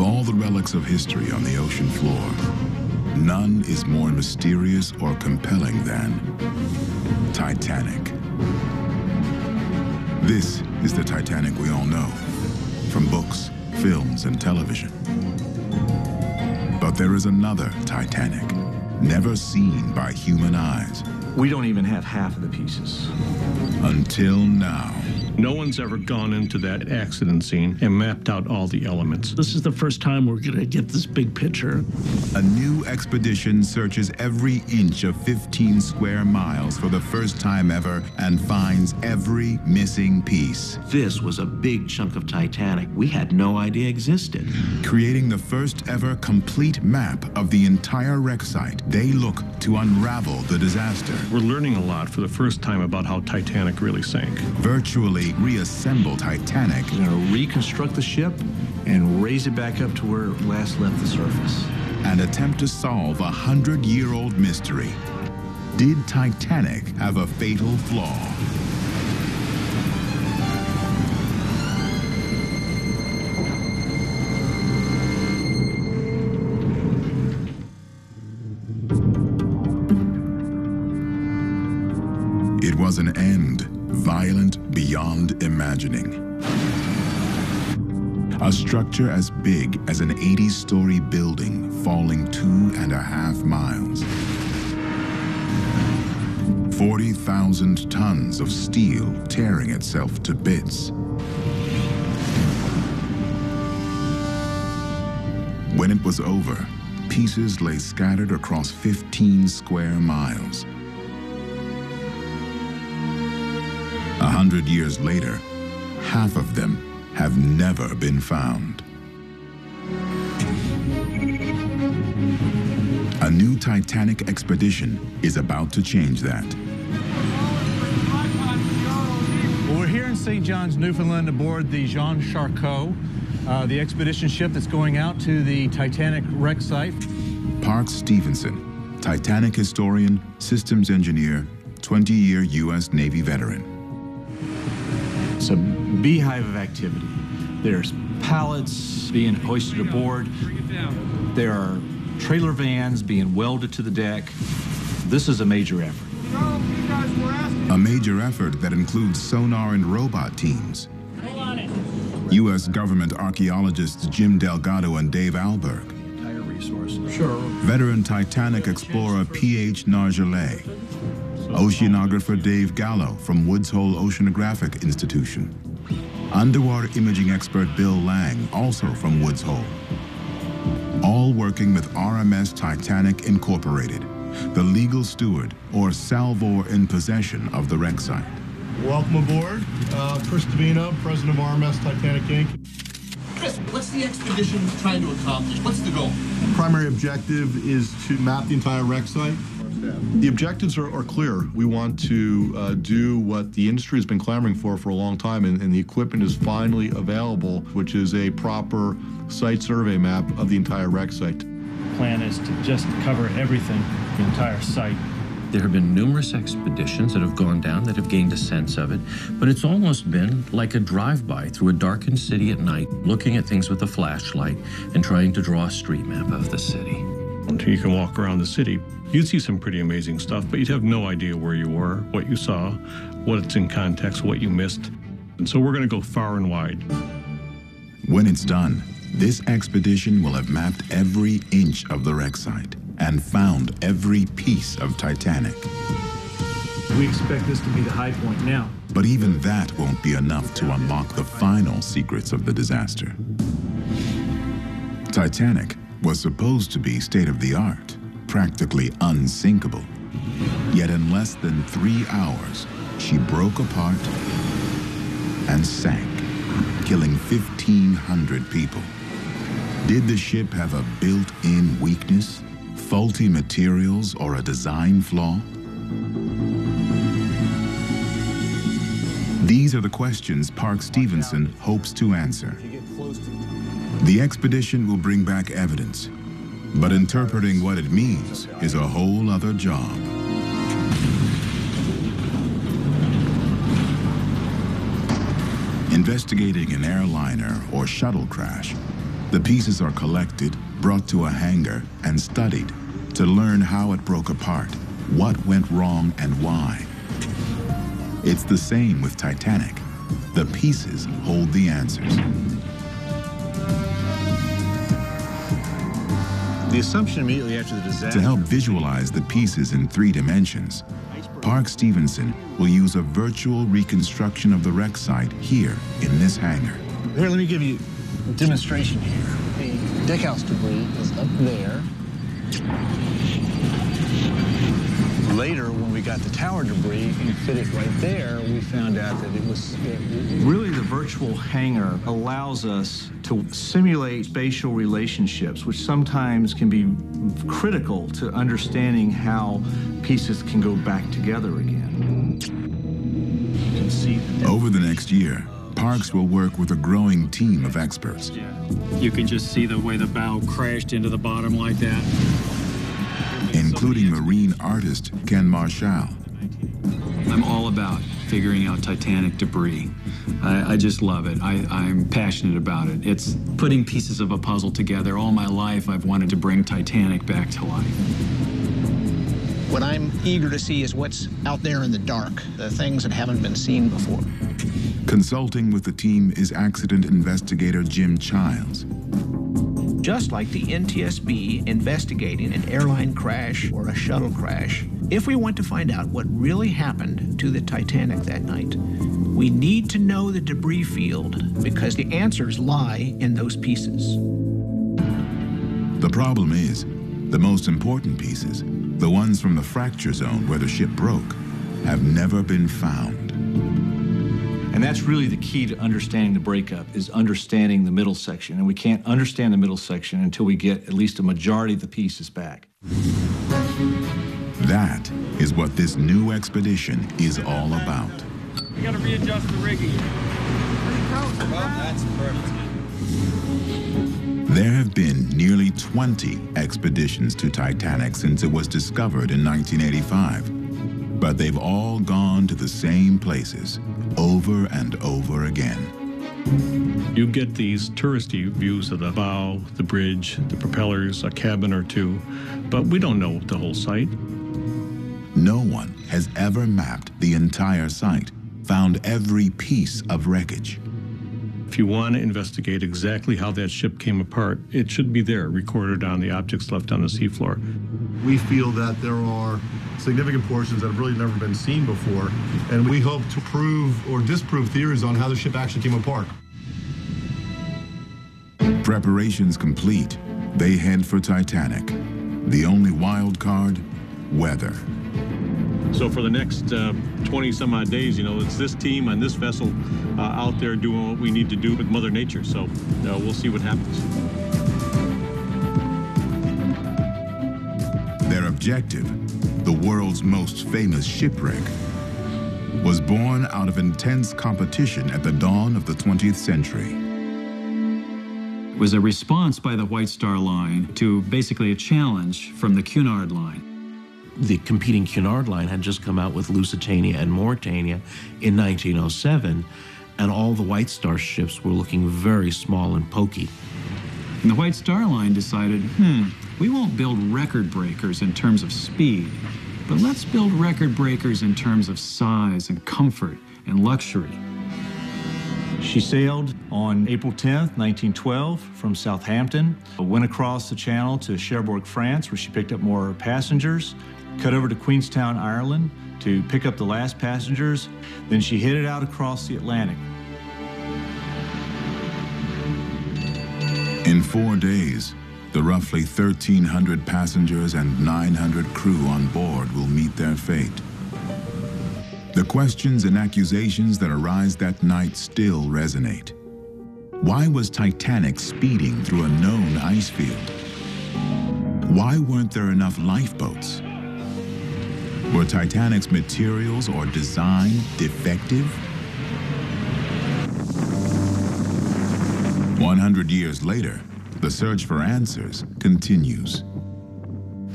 all the relics of history on the ocean floor, none is more mysterious or compelling than Titanic. This is the Titanic we all know, from books, films, and television. But there is another Titanic, never seen by human eyes. We don't even have half of the pieces. Until now. No one's ever gone into that accident scene and mapped out all the elements. This is the first time we're going to get this big picture. A new expedition searches every inch of 15 square miles for the first time ever and finds every missing piece. This was a big chunk of Titanic we had no idea existed. Creating the first ever complete map of the entire wreck site, they look to unravel the disaster. We're learning a lot for the first time about how Titanic really sank. Virtually reassemble Titanic. We're going to reconstruct the ship and raise it back up to where it last left the surface. And attempt to solve a 100-year-old mystery. Did Titanic have a fatal flaw? It was an end violent beyond imagining. A structure as big as an 80-story building falling 2.5 miles. 40,000 tons of steel tearing itself to bits. When it was over, pieces lay scattered across 15 square miles. 100 years later, half of them have never been found. A new Titanic expedition is about to change that. Well, we're here in St. John's, Newfoundland, aboard the Jean Charcot, the expedition ship that's going out to the Titanic wreck site. Park Stevenson, Titanic historian, systems engineer, 20-year U.S. Navy veteran. It's a beehive of activity. There's pallets being hoisted aboard. There are trailer vans being welded to the deck. This is a major effort. A major effort that includes sonar and robot teams. U.S. government archaeologists Jim Delgado and Dave Alberg. Sure. Veteran Titanic explorer P.H. Nargelet. Oceanographer Dave Gallo from Woods Hole Oceanographic Institution. Underwater imaging expert Bill Lang, also from Woods Hole. All working with RMS Titanic Incorporated, the legal steward or salvor in possession of the wreck site. Welcome aboard. Chris Davino, president of RMS Titanic Inc. Chris, what's the expedition trying to accomplish? What's the goal? Primary objective is to map the entire wreck site. The objectives are clear. We want to do what the industry has been clamoring for a long time, and the equipment is finally available, which is a proper site survey map of the entire wreck site. The plan is to just cover everything, the entire site. There have been numerous expeditions that have gone down that have gained a sense of it, but it's almost been like a drive-by through a darkened city at night, looking at things with a flashlight and trying to draw a street map of the city. You can walk around the city. You'd see some pretty amazing stuff, but you'd have no idea where you were, what you saw, what it's in context, what you missed. And so we're going to go far and wide. When it's done, this expedition will have mapped every inch of the wreck site and found every piece of Titanic. We expect this to be the high point now. But even that won't be enough to unlock the final secrets of the disaster. Titanic was supposed to be state-of-the-art, practically unsinkable. Yet in less than 3 hours, she broke apart and sank, killing 1,500 people. Did the ship have a built-in weakness, faulty materials, or a design flaw? These are the questions Park Stevenson hopes to answer. The expedition will bring back evidence, but interpreting what it means is a whole other job. Investigating an airliner or shuttle crash The pieces are collected, brought to a hangar, and studied to learn how it broke apart, what went wrong, and why. It's the same with Titanic. The pieces hold the answers. The assumption immediately after the disaster... To help visualize the pieces in 3 dimensions, Park Stevenson will use a virtual reconstruction of the wreck site here in this hangar. Here, let me give you a demonstration here. The deckhouse debris is up there. Later, when we got the tower debris and fit it right there, we found out that it was... Really, the virtual hangar allows us to simulate spatial relationships, which sometimes can be critical to understanding how pieces can go back together again. You can see over the next year, Parks will work with a growing team of experts. You can just see the way the bow crashed into the bottom like that. Including marine artist Ken Marshall. I'm all about figuring out Titanic debris. I just love it. I'm passionate about it. It's putting pieces of a puzzle together. All my life, I've wanted to bring Titanic back to life. What I'm eager to see is what's out there in the dark, the things that haven't been seen before. Consulting with the team is accident investigator Jim Childs. Just like the NTSB investigating an airline crash or a shuttle crash, if we want to find out what really happened to the Titanic that night, we need to know the debris field because the answers lie in those pieces. The problem is, the most important pieces, the ones from the fracture zone where the ship broke, have never been found. And that's really the key to understanding the breakup, is understanding the middle section. And we can't understand the middle section until we get at least a majority of the pieces back. That is what this new expedition is all about. We got to readjust the rigging. Well, that's perfect. There have been nearly 20 expeditions to Titanic since it was discovered in 1985. But they've all gone to the same places, over and over again. You get these touristy views of the bow, the bridge, the propellers, a cabin or two, but we don't know the whole site. No one has ever mapped the entire site, found every piece of wreckage. If you want to investigate exactly how that ship came apart, it should be there, recorded on the objects left on the seafloor. We feel that there are significant portions that have really never been seen before, and we hope to prove or disprove theories on how the ship actually came apart. Preparations complete, they head for Titanic. The only wild card, weather. So for the next 20 some odd days, it's this team on this vessel out there doing what we need to do with Mother Nature. So we'll see what happens. Their objective, the world's most famous shipwreck, was born out of intense competition at the dawn of the 20th century. It was a response by the White Star Line to basically a challenge from the Cunard Line. The competing Cunard Line had just come out with Lusitania and Mauretania in 1907, and all the White Star ships were looking very small and pokey. And the White Star Line decided, we won't build record breakers in terms of speed, but let's build record breakers in terms of size and comfort and luxury. She sailed on April 10th, 1912 from Southampton, went across the channel to Cherbourg, France, where she picked up more passengers, cut over to Queenstown, Ireland to pick up the last passengers. Then she headed out across the Atlantic. In 4 days, the roughly 1,300 passengers and 900 crew on board will meet their fate. The questions and accusations that arise that night still resonate. Why was Titanic speeding through a known ice field? Why weren't there enough lifeboats? Were Titanic's materials or design defective? 100 years later, the search for answers continues.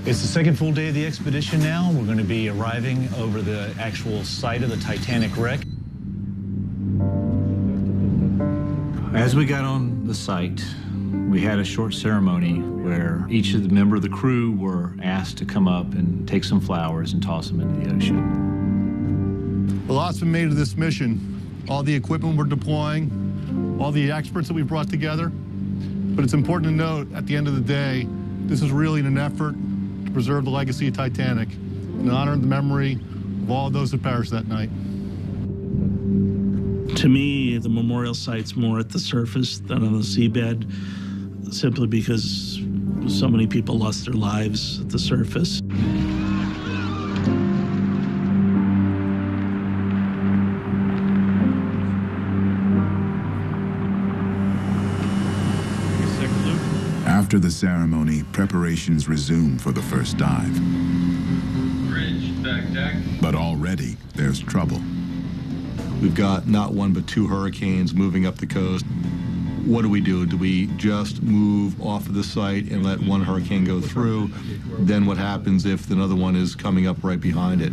It's the second full day of the expedition now. We're going to be arriving over the actual site of the Titanic wreck. As we got on the site, We had a short ceremony where each of the member of the crew were asked to come up and take some flowers and toss them into the ocean. A lot's been made of this mission. All the equipment we're deploying, all the experts that we've brought together. But it's important to note, at the end of the day, this is really in an effort to preserve the legacy of Titanic and honor the memory of all those that perished that night. To me, the memorial site's more at the surface than on the seabed, simply because so many people lost their lives at the surface. After the ceremony, preparations resume for the first dive. Bridge, back deck. But already, there's trouble. We've got not one but two hurricanes moving up the coast. What do? Do we just move off of the site and let one hurricane go through? Then what happens if another one is coming up right behind it?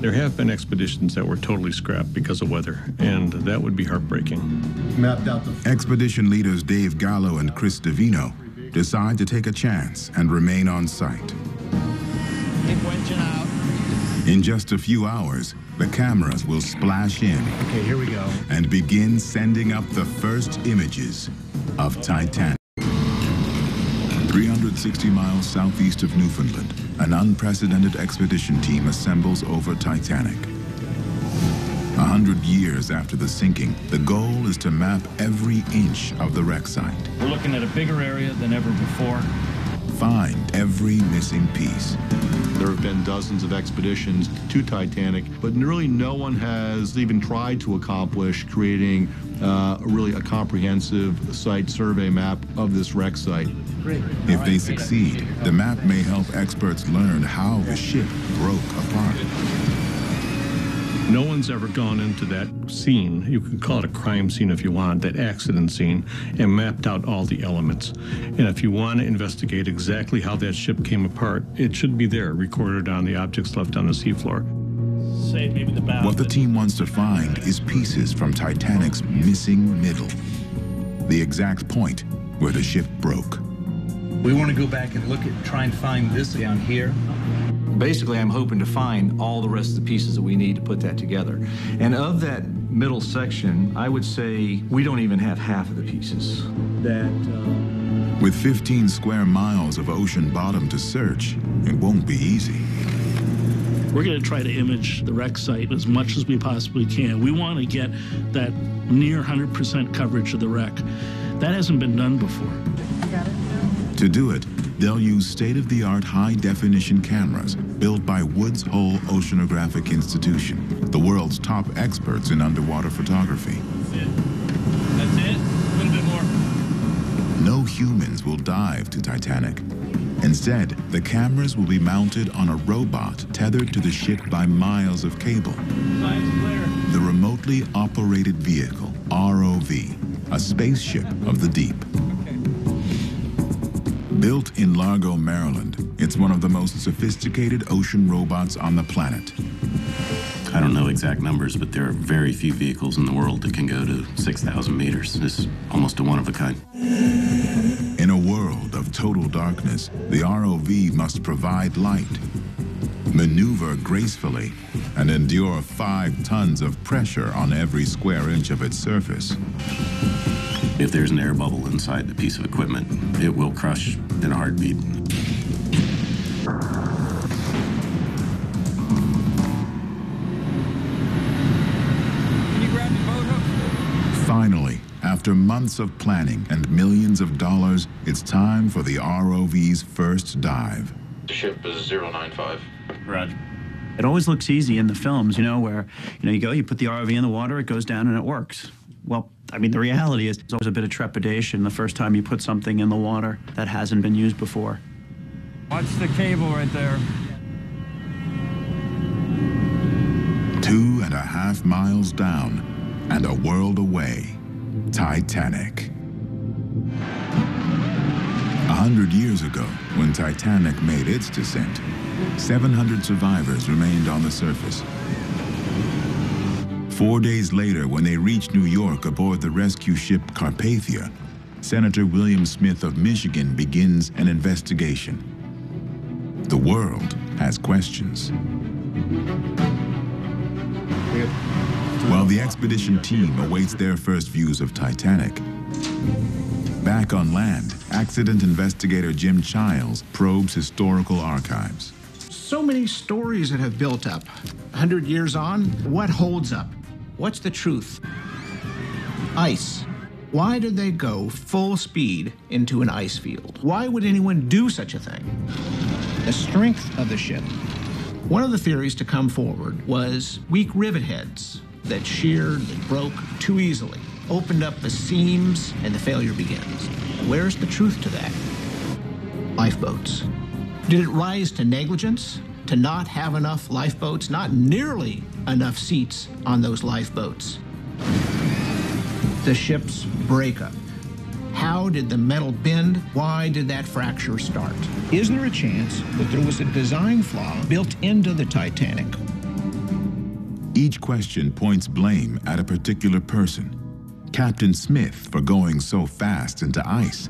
There have been expeditions that were totally scrapped because of weather, and that would be heartbreaking. Mapped out the... Expedition leaders Dave Gallo and Chris Davino decide to take a chance and remain on site. Keep winching out. In just a few hours, the cameras will splash in. Okay, here we go. And begin sending up the first images of Titanic. 360 miles southeast of Newfoundland, an unprecedented expedition team assembles over Titanic. 100 years after the sinking, the goal is to map every inch of the wreck site. We're looking at a bigger area than ever before. Find every missing piece. There have been dozens of expeditions to Titanic, but really no one has even tried to accomplish creating really a comprehensive site survey map of this wreck site. If they succeed, the map may help experts learn how the ship broke apart. No one's ever gone into that scene, you could call it a crime scene if you want, that accident scene, and mapped out all the elements. And if you want to investigate exactly how that ship came apart, it should be there, recorded on the objects left on the seafloor. Say maybe the bow. What the team wants to find is pieces from Titanic's missing middle, the exact point where the ship broke. We want to go back and try and find this down here. Basically, I'm hoping to find all the rest of the pieces that we need to put that together. And of that middle section, I would say we don't even have half of the pieces. With 15 square miles of ocean bottom to search, it won't be easy. We're going to try to image the wreck site as much as we possibly can. We want to get that near 100% coverage of the wreck. That hasn't been done before. To do it, they'll use state-of-the-art high-definition cameras built by Woods Hole Oceanographic Institution, the world's top experts in underwater photography. That's it? A little bit more. No humans will dive to Titanic. Instead, the cameras will be mounted on a robot tethered to the ship by miles of cable. Sign's clear. The remotely operated vehicle, ROV, a spaceship of the deep. Built in Largo, Maryland, it's one of the most sophisticated ocean robots on the planet. I don't know exact numbers, but there are very few vehicles in the world that can go to 6,000 meters. This is almost a one of a kind. In a world of total darkness, the ROV must provide light, maneuver gracefully, and endure 5 tons of pressure on every square inch of its surface. If there's an air bubble inside the piece of equipment, it will crush in a heartbeat. Can you grab the boat hook? Finally, after months of planning and millions of dollars, it's time for the ROV's first dive. The ship is 095. Roger. It always looks easy in the films, where, you put the ROV in the water, it goes down and it works. Well, the reality is there's always a bit of trepidation the first time you put something in the water that hasn't been used before. Watch the cable right there. 2.5 miles down and a world away, Titanic. 100 years ago, when Titanic made its descent, 700 survivors remained on the surface. 4 days later, when they reached New York aboard the rescue ship Carpathia, Senator William Smith of Michigan begins an investigation. The world has questions. While the expedition team awaits their first views of Titanic, back on land, accident investigator Jim Childs probes historical archives. So many stories that have built up. 100 years on, what holds up? What's the truth? Ice. Why did they go full speed into an ice field? Why would anyone do such a thing? The strength of the ship. One of the theories to come forward was weak rivet heads that sheared, that broke too easily, opened up the seams, and the failure begins. Where's the truth to that? Lifeboats. Did it rise to negligence? To not have enough lifeboats? Not nearly enough seats on those lifeboats? The ship's breakup. How did the metal bend? Why did that fracture start? Is there a chance that there was a design flaw built into the Titanic? Each question points blame at a particular person. Captain Smith for going so fast into ice.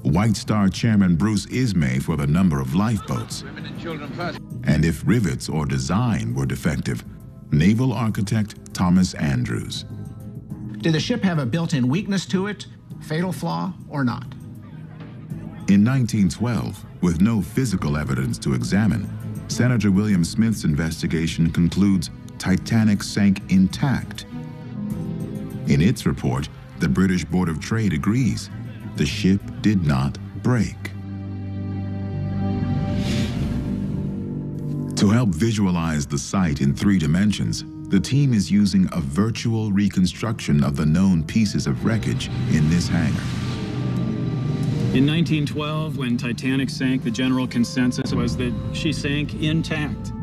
White Star Chairman Bruce Ismay for the number of lifeboats. And if rivets or design were defective, naval architect Thomas Andrews. Did the ship have a built-in weakness to it, fatal flaw, or not? In 1912, with no physical evidence to examine, Senator William Smith's investigation concludes Titanic sank intact. In its report, the British Board of Trade agrees the ship did not break. To help visualize the site in 3 dimensions, the team is using a virtual reconstruction of the known pieces of wreckage in this hangar. In 1912, when Titanic sank, the general consensus was that she sank intact.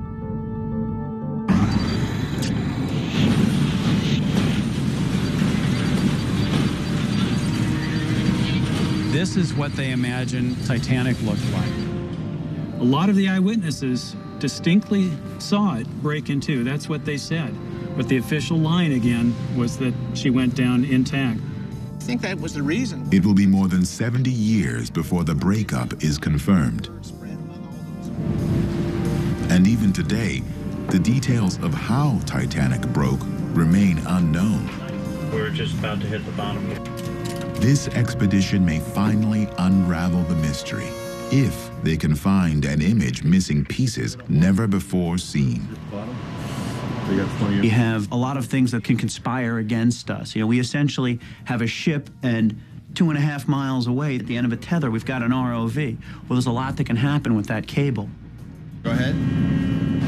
This is what they imagine Titanic looked like. A lot of the eyewitnesses distinctly saw it break in two. That's what they said. But the official line, again, was that she went down intact. I think that was the reason. It will be more than 70 years before the breakup is confirmed. And even today, the details of how Titanic broke remain unknown. We're just about to hit the bottom here. This expedition may finally unravel the mystery, if they can find and image missing pieces never before seen. We have a lot of things that can conspire against us. You know, we essentially have a ship, and 2.5 miles away at the end of a tether, we've got an ROV. Well, there's a lot that can happen with that cable. Go ahead.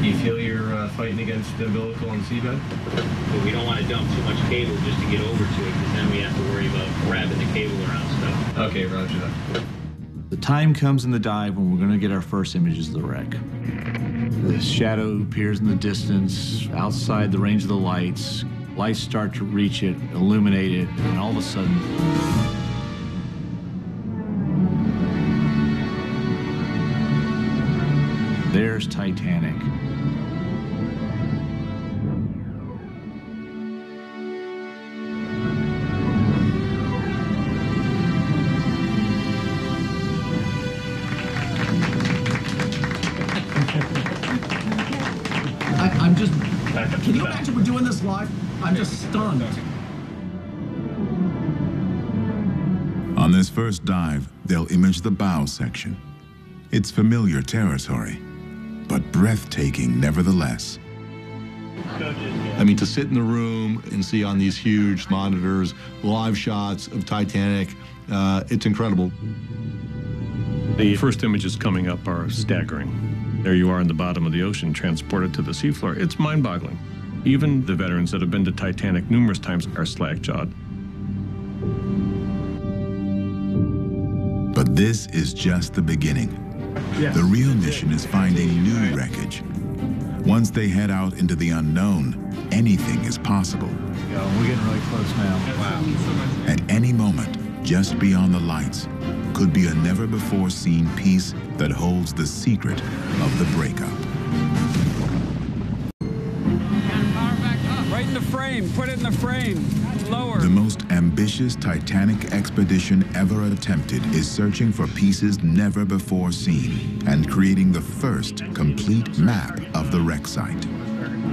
Do you feel you're fighting against the umbilical on the seabed? But we don't want to dump too much cable just to get over to it, because then we have to worry about wrapping the cable around stuff. Okay, roger that. The time comes in the dive when we're going to get our first images of the wreck. The shadow appears in the distance, outside the range of the lights. Lights start to reach it, illuminate it, and all of a sudden, there's Titanic. I'm just, can you imagine we're doing this live? I'm just stunned. On this first dive, they'll image the bow section. It's familiar territory, but breathtaking nevertheless. I mean, to sit in the room and see on these huge monitors live shots of Titanic, it's incredible. The first images coming up are staggering. There you are in the bottom of the ocean, transported to the seafloor. It's mind-boggling. Even the veterans that have been to Titanic numerous times are slack-jawed. But this is just the beginning. The real mission is finding new wreckage. Once they head out into the unknown, anything is possible. We're getting really close now. Wow. At any moment, just beyond the lights, could be a never-before-seen piece that holds the secret of the breakup. Right in the frame. Put it in the frame. Lower. The most ambitious ambitious Titanic expedition ever attempted is searching for pieces never before seen and creating the first complete map of the wreck site.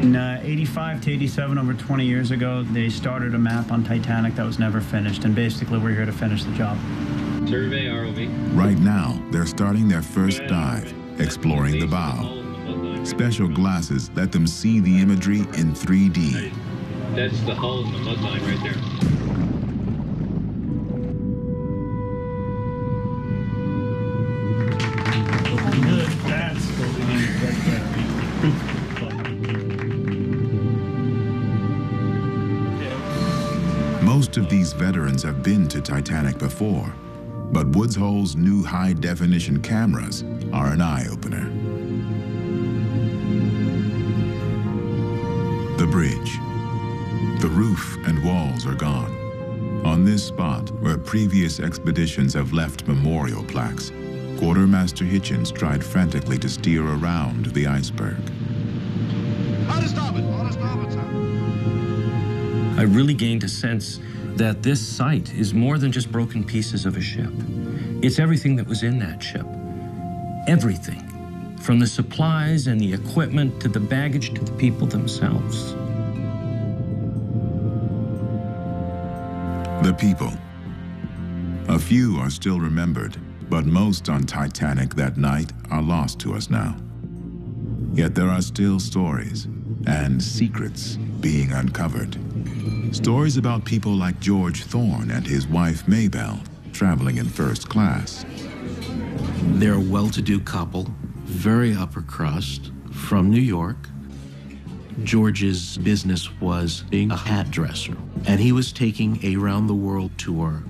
In 85 to 87, over 20 years ago, they started a map on Titanic that was never finished, and basically we're here to finish the job. Survey ROV. Right now, they're starting their first dive, exploring the bow. Special glasses let them see the imagery in 3D. That's the hull and the mud line right there. Good. That's what we need right there. Most of these veterans have been to Titanic before, but Woods Hole's new high-definition cameras are an eye-opener. The bridge. The roof and walls are gone. On this spot, where previous expeditions have left memorial plaques, Quartermaster Hitchens tried frantically to steer around the iceberg. I really gained a sense that this site is more than just broken pieces of a ship. It's everything that was in that ship. Everything. From the supplies and the equipment to the baggage to the people themselves. The people. A few are still remembered, but most on Titanic that night are lost to us now. Yet there are still stories and secrets being uncovered. Stories about people like George Thorne and his wife Maybelle traveling in first class. They're a well-to-do couple, very upper crust, from New York. George's business was being a hat dresser, and he was taking a round-the-world tour.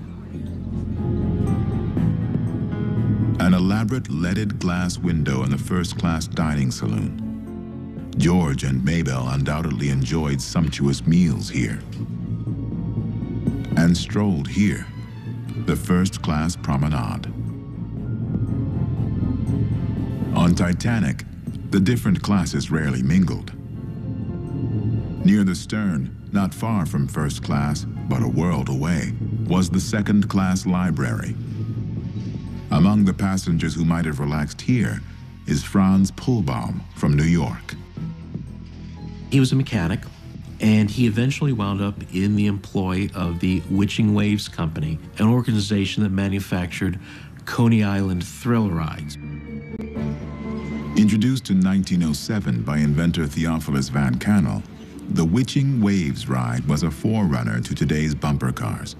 An elaborate leaded glass window in the first-class dining saloon. George and Maybelle undoubtedly enjoyed sumptuous meals here. And strolled here, the first-class promenade. On Titanic, the different classes rarely mingled. Near the stern, not far from first class, but a world away, was the second-class library. Among the passengers who might have relaxed here is Franz Pullbaum from New York. He was a mechanic, and he eventually wound up in the employ of the Witching Waves Company, an organization that manufactured Coney Island thrill rides. Introduced in 1907 by inventor Theophilus Van Kannel, the Witching Waves ride was a forerunner to today's bumper cars.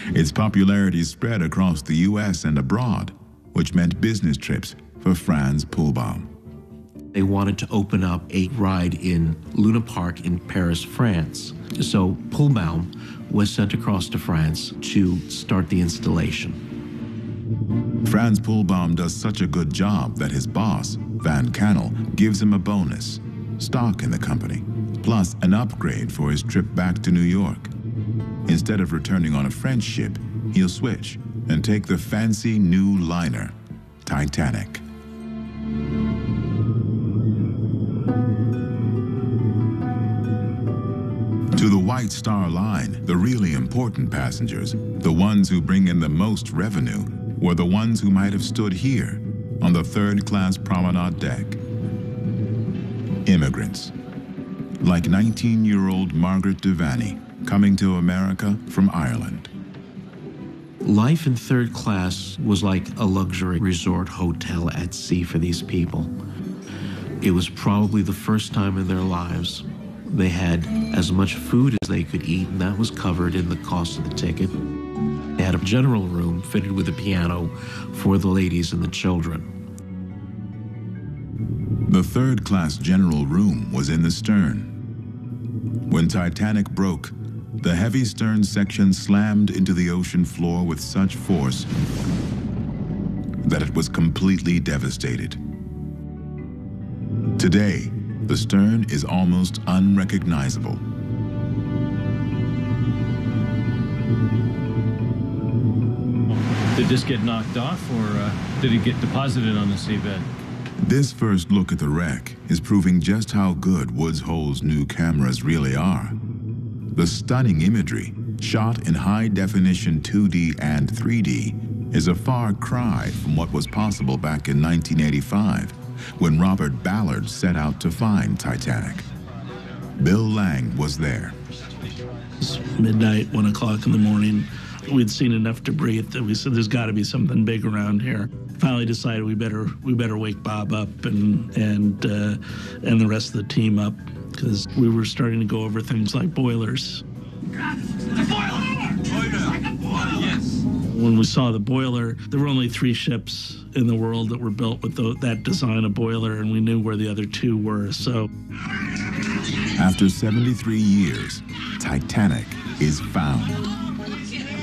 Its popularity spread across the U.S. and abroad, which meant business trips for Franz Pullbaum. They wanted to open up a ride in Luna Park in Paris, France. So Pullbaum was sent across to France to start the installation. Franz Pullbaum does such a good job that his boss, Van Kannel, gives him a bonus, stock in the company, plus an upgrade for his trip back to New York. Instead of returning on a French ship, he'll switch and take the fancy new liner, Titanic. To the White Star Line, the really important passengers, the ones who bring in the most revenue, were the ones who might have stood here on the third-class promenade deck. Immigrants, like 19-year-old Margaret Devaney, coming to America from Ireland. Life in third class was like a luxury resort hotel at sea for these people. It was probably the first time in their lives they had as much food as they could eat, and that was covered in the cost of the ticket. They had a general room fitted with a piano for the ladies and the children. The third-class general room was in the stern. When Titanic broke, the heavy stern section slammed into the ocean floor with such force that it was completely devastated. Today, the stern is almost unrecognizable. Did this get knocked off, or did it get deposited on the seabed? This first look at the wreck is proving just how good Woods Hole's new cameras really are. The stunning imagery shot in high-definition 2D and 3D, is a far cry from what was possible back in 1985, when Robert Ballard set out to find Titanic. Bill Lang was there. It's midnight, 1 o'clock in the morning. We'd seen enough debris that we said there's got to be something big around here. Finally decided we better wake Bob up and the rest of the team up, because we were starting to go over things like boilers. When we saw the boiler, there were only 3 ships in the world that were built with that design of boiler, and we knew where the other 2 were. So, after 73 years, Titanic is found.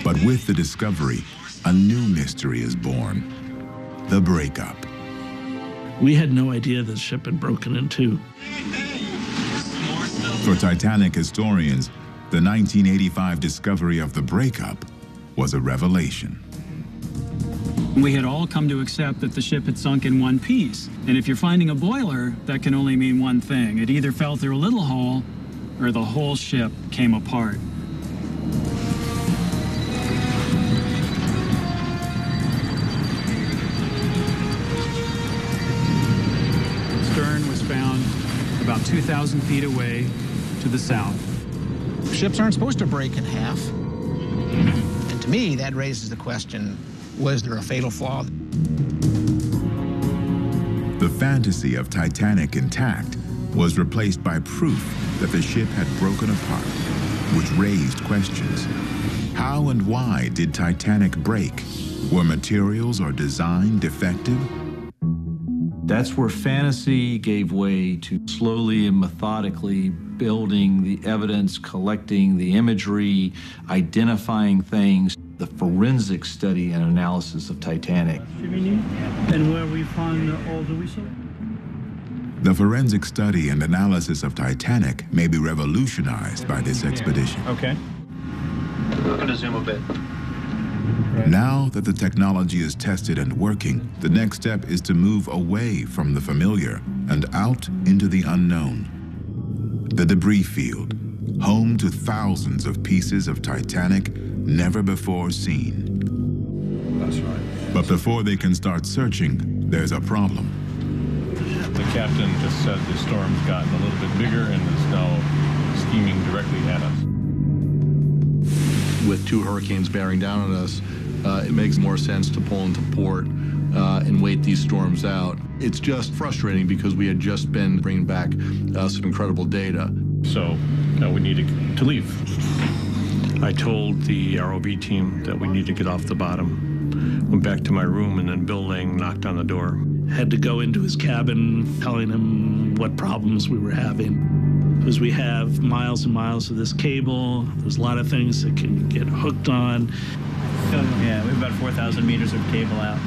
But with the discovery, a new mystery is born: the breakup. We had no idea the ship had broken in 2. For Titanic historians, the 1985 discovery of the breakup was a revelation. We had all come to accept that the ship had sunk in one piece. And if you're finding a boiler, that can only mean one thing. It either fell through a little hole or the whole ship came apart. Stern was found about 2,000 feet away to the south. Ships aren't supposed to break in half. And to me, that raises the question, was there a fatal flaw? The fantasy of Titanic intact was replaced by proof that the ship had broken apart, which raised questions. How and why did Titanic break? Were materials or design defective? That's where fantasy gave way to slowly and methodically building the evidence, collecting the imagery, identifying things, the forensic study and analysis of Titanic. And where we found all the whistle? The forensic study and analysis of Titanic may be revolutionized by this expedition. Okay. We're going to zoom a bit. Now that the technology is tested and working, the next step is to move away from the familiar and out into the unknown. The debris field, home to thousands of pieces of Titanic never before seen. That's right. But before they can start searching, there's a problem. The captain just said the storm's gotten a little bit bigger and is now steaming directly at us. With 2 hurricanes bearing down on us, it makes more sense to pull into port and wait these storms out. It's just frustrating because we had just been bringing back some incredible data. So we needed to leave. I told the ROV team that we need to get off the bottom. Went back to my room, and then Bill Lang knocked on the door. Had to go into his cabin telling him what problems we were having. Because we have miles and miles of this cable. There's a lot of things that can get hooked on. Yeah, we have about 4,000 meters of cable out.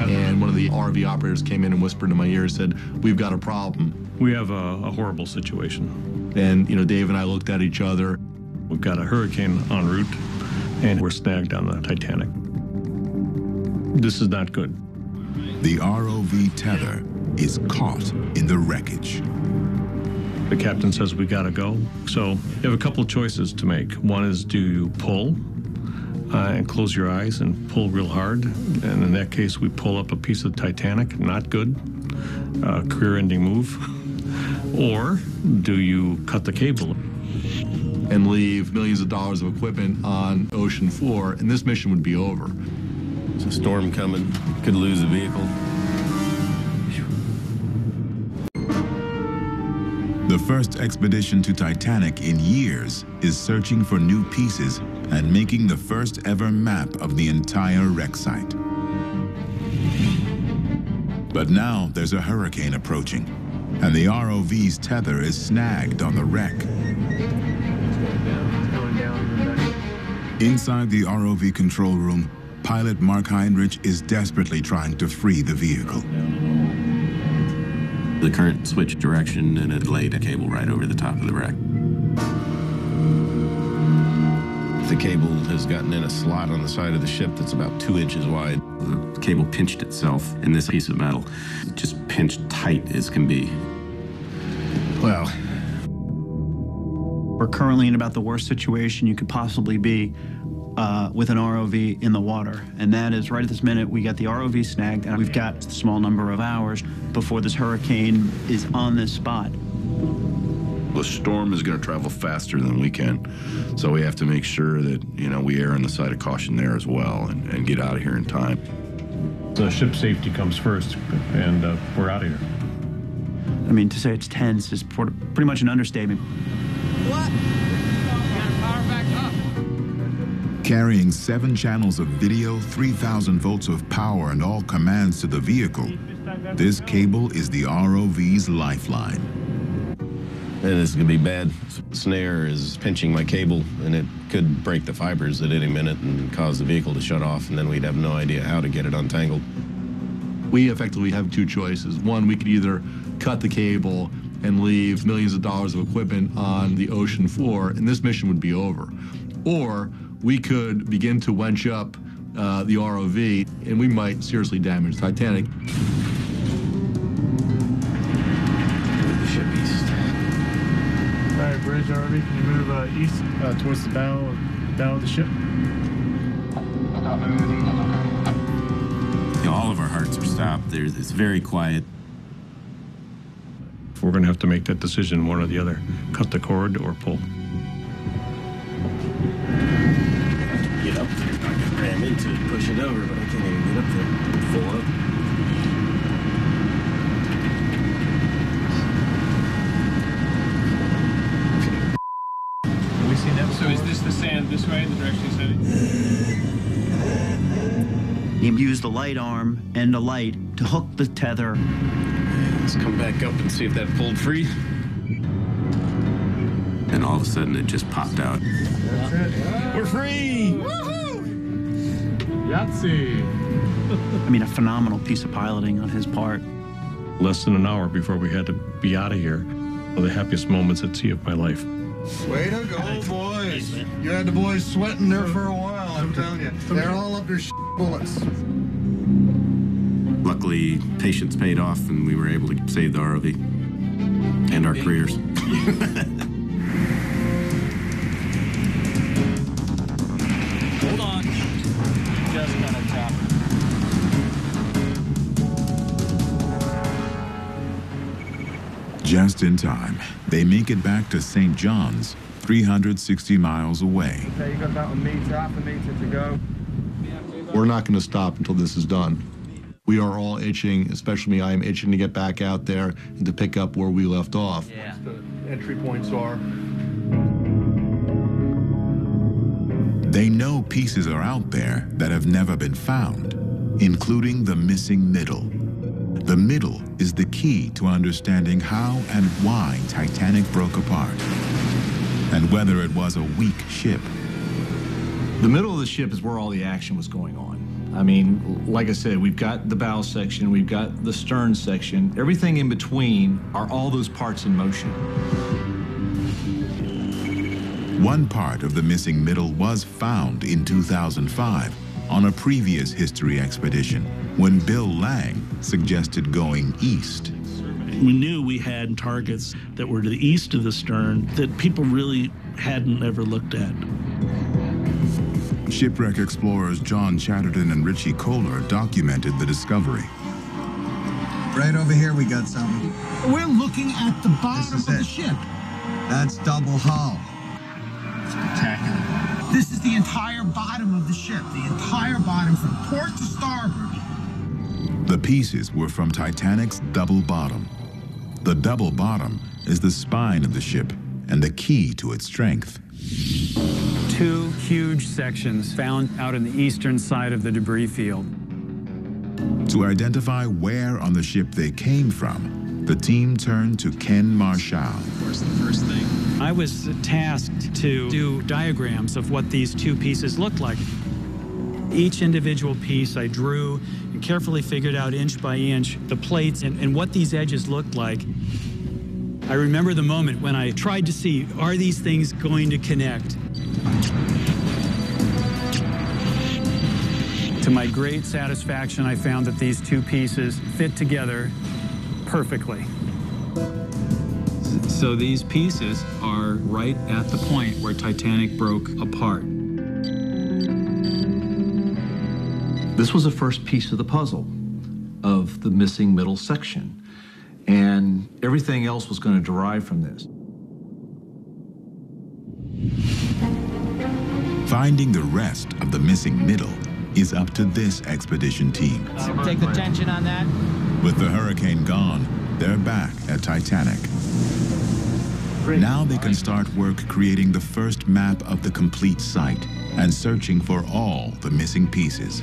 And one of the RV operators came in and whispered in my ear and said, "We've got a problem. We have a horrible situation." And, Dave and I looked at each other. We've got a hurricane en route, and we're snagged on the Titanic. This is not good. The ROV tether is caught in the wreckage. The captain says we gotta go. So you have a couple of choices to make. One is, do you pull and close your eyes and pull real hard? And in that case, we pull up a piece of Titanic, not good, career-ending move. Or do you cut the cable and leave millions of dollars of equipment on ocean floor, and this mission would be over. There's a storm coming, could lose a vehicle. The first expedition to Titanic in years is searching for new pieces and making the first ever map of the entire wreck site. But now there's a hurricane approaching, and the ROV's tether is snagged on the wreck. Inside the ROV control room, pilot Mark Heinrich is desperately trying to free the vehicle. The current switched direction, and it laid a cable right over the top of the wreck. The cable has gotten in a slot on the side of the ship that's about 2 inches wide. The cable pinched itself in this piece of metal. It just pinched tight as can be. Well, We're currently in about the worst situation you could possibly be with an ROV in the water. And that is right at this minute, we got the ROV snagged, and we've got a small number of hours before this hurricane is on this spot. The storm is going to travel faster than we can, so we have to make sure that, you know, we err on the side of caution there as well and get out of here in time. The ship safety comes first, and we're out of here. I mean, to say it's tense is pretty much an understatement. What? Power back up. Carrying 7 channels of video, 3,000 volts of power, and all commands to the vehicle, this cable is the ROV's lifeline. And it's going to be bad. Snare is pinching my cable, and it could break the fibers at any minute and cause the vehicle to shut off, and then we'd have no idea how to get it untangled. We effectively have 2 choices. One, we could either cut the cable and leave millions of dollars of equipment on the ocean floor, and this mission would be over. Or we could begin to winch up the ROV, and we might seriously damage Titanic. All right, bridge ROV, can you move east towards the bow of the ship? You know, all of our hearts are stopped. It's very quiet. We're going to have to make that decision, one or the other. Cut the cord or pull. Get up there. I can ram into it, push it over, but I can't even get up there. Full up. So is this the sand this way, the direction it's heading? You use the light arm and a light to hook the tether. Let's come back up and see if that pulled free. And all of a sudden, it just popped out. That's it. We're free! Woohoo! Yahtzee! I mean, a phenomenal piece of piloting on his part. Less than an hour before we had to be out of here. One of the happiest moments at sea of my life. Way to go, boys. You had the boys sweating there for a while, I'm telling you. They're all up their bullets. Luckily, patience paid off, and we were able to save the ROV and our careers. Hold on. Just gonna drop. Just in time, they make it back to St. John's, 360 miles away. Okay, you got about a meter, half a meter to go. We're not going to stop until this is done. We are all itching, especially me. I am itching to get back out there and to pick up where we left off. Yeah. The entry points are. They know pieces are out there that have never been found, including the missing middle. The middle is the key to understanding how and why Titanic broke apart, and whether it was a weak ship. The middle of the ship is where all the action was going on. I mean, like I said, we've got the bow section, we've got the stern section. Everything in between are all those parts in motion. One part of the missing middle was found in 2005 on a previous history expedition when Bill Lang suggested going east. We knew we had targets that were to the east of the stern that people really hadn't ever looked at. Shipwreck explorers John Chatterton and Richie Kohler documented the discovery. Right over here, we got something. We're looking at the bottom of the ship. That's double hull. Spectacular. This is the entire bottom of the ship, the entire bottom from port to starboard. The pieces were from Titanic's double bottom. The double bottom is the spine of the ship and the key to its strength. 2 huge sections found out in the eastern side of the debris field. To identify where on the ship they came from, the team turned to Ken Marshall. Where's the first thing? I was tasked to do diagrams of what these 2 pieces looked like. Each individual piece I drew and carefully figured out inch by inch the plates and what these edges looked like. I remember the moment when I tried to see, are these things going to connect? To my great satisfaction, I found that these 2 pieces fit together perfectly. So these pieces are right at the point where Titanic broke apart. This was the first piece of the puzzle of the missing middle section, and everything else was going to derive from this. Finding the rest of the missing middle is up to this expedition team. Take the tension on that. With the hurricane gone, they're back at Titanic. Now they can start work creating the first map of the complete site and searching for all the missing pieces.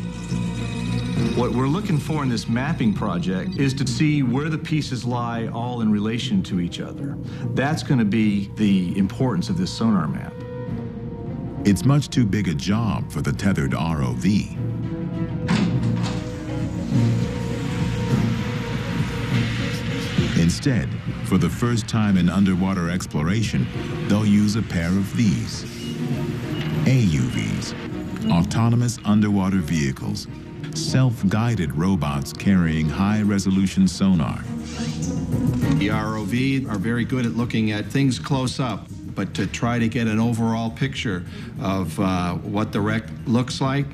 What we're looking for in this mapping project is to see where the pieces lie all in relation to each other. That's going to be the importance of this sonar map. It's much too big a job for the tethered ROV. Instead, for the first time in underwater exploration, they'll use a pair of these. AUVs, autonomous underwater vehicles, self-guided robots carrying high-resolution sonar. The ROV are very good at looking at things close up, but to try to get an overall picture of what the wreck looks like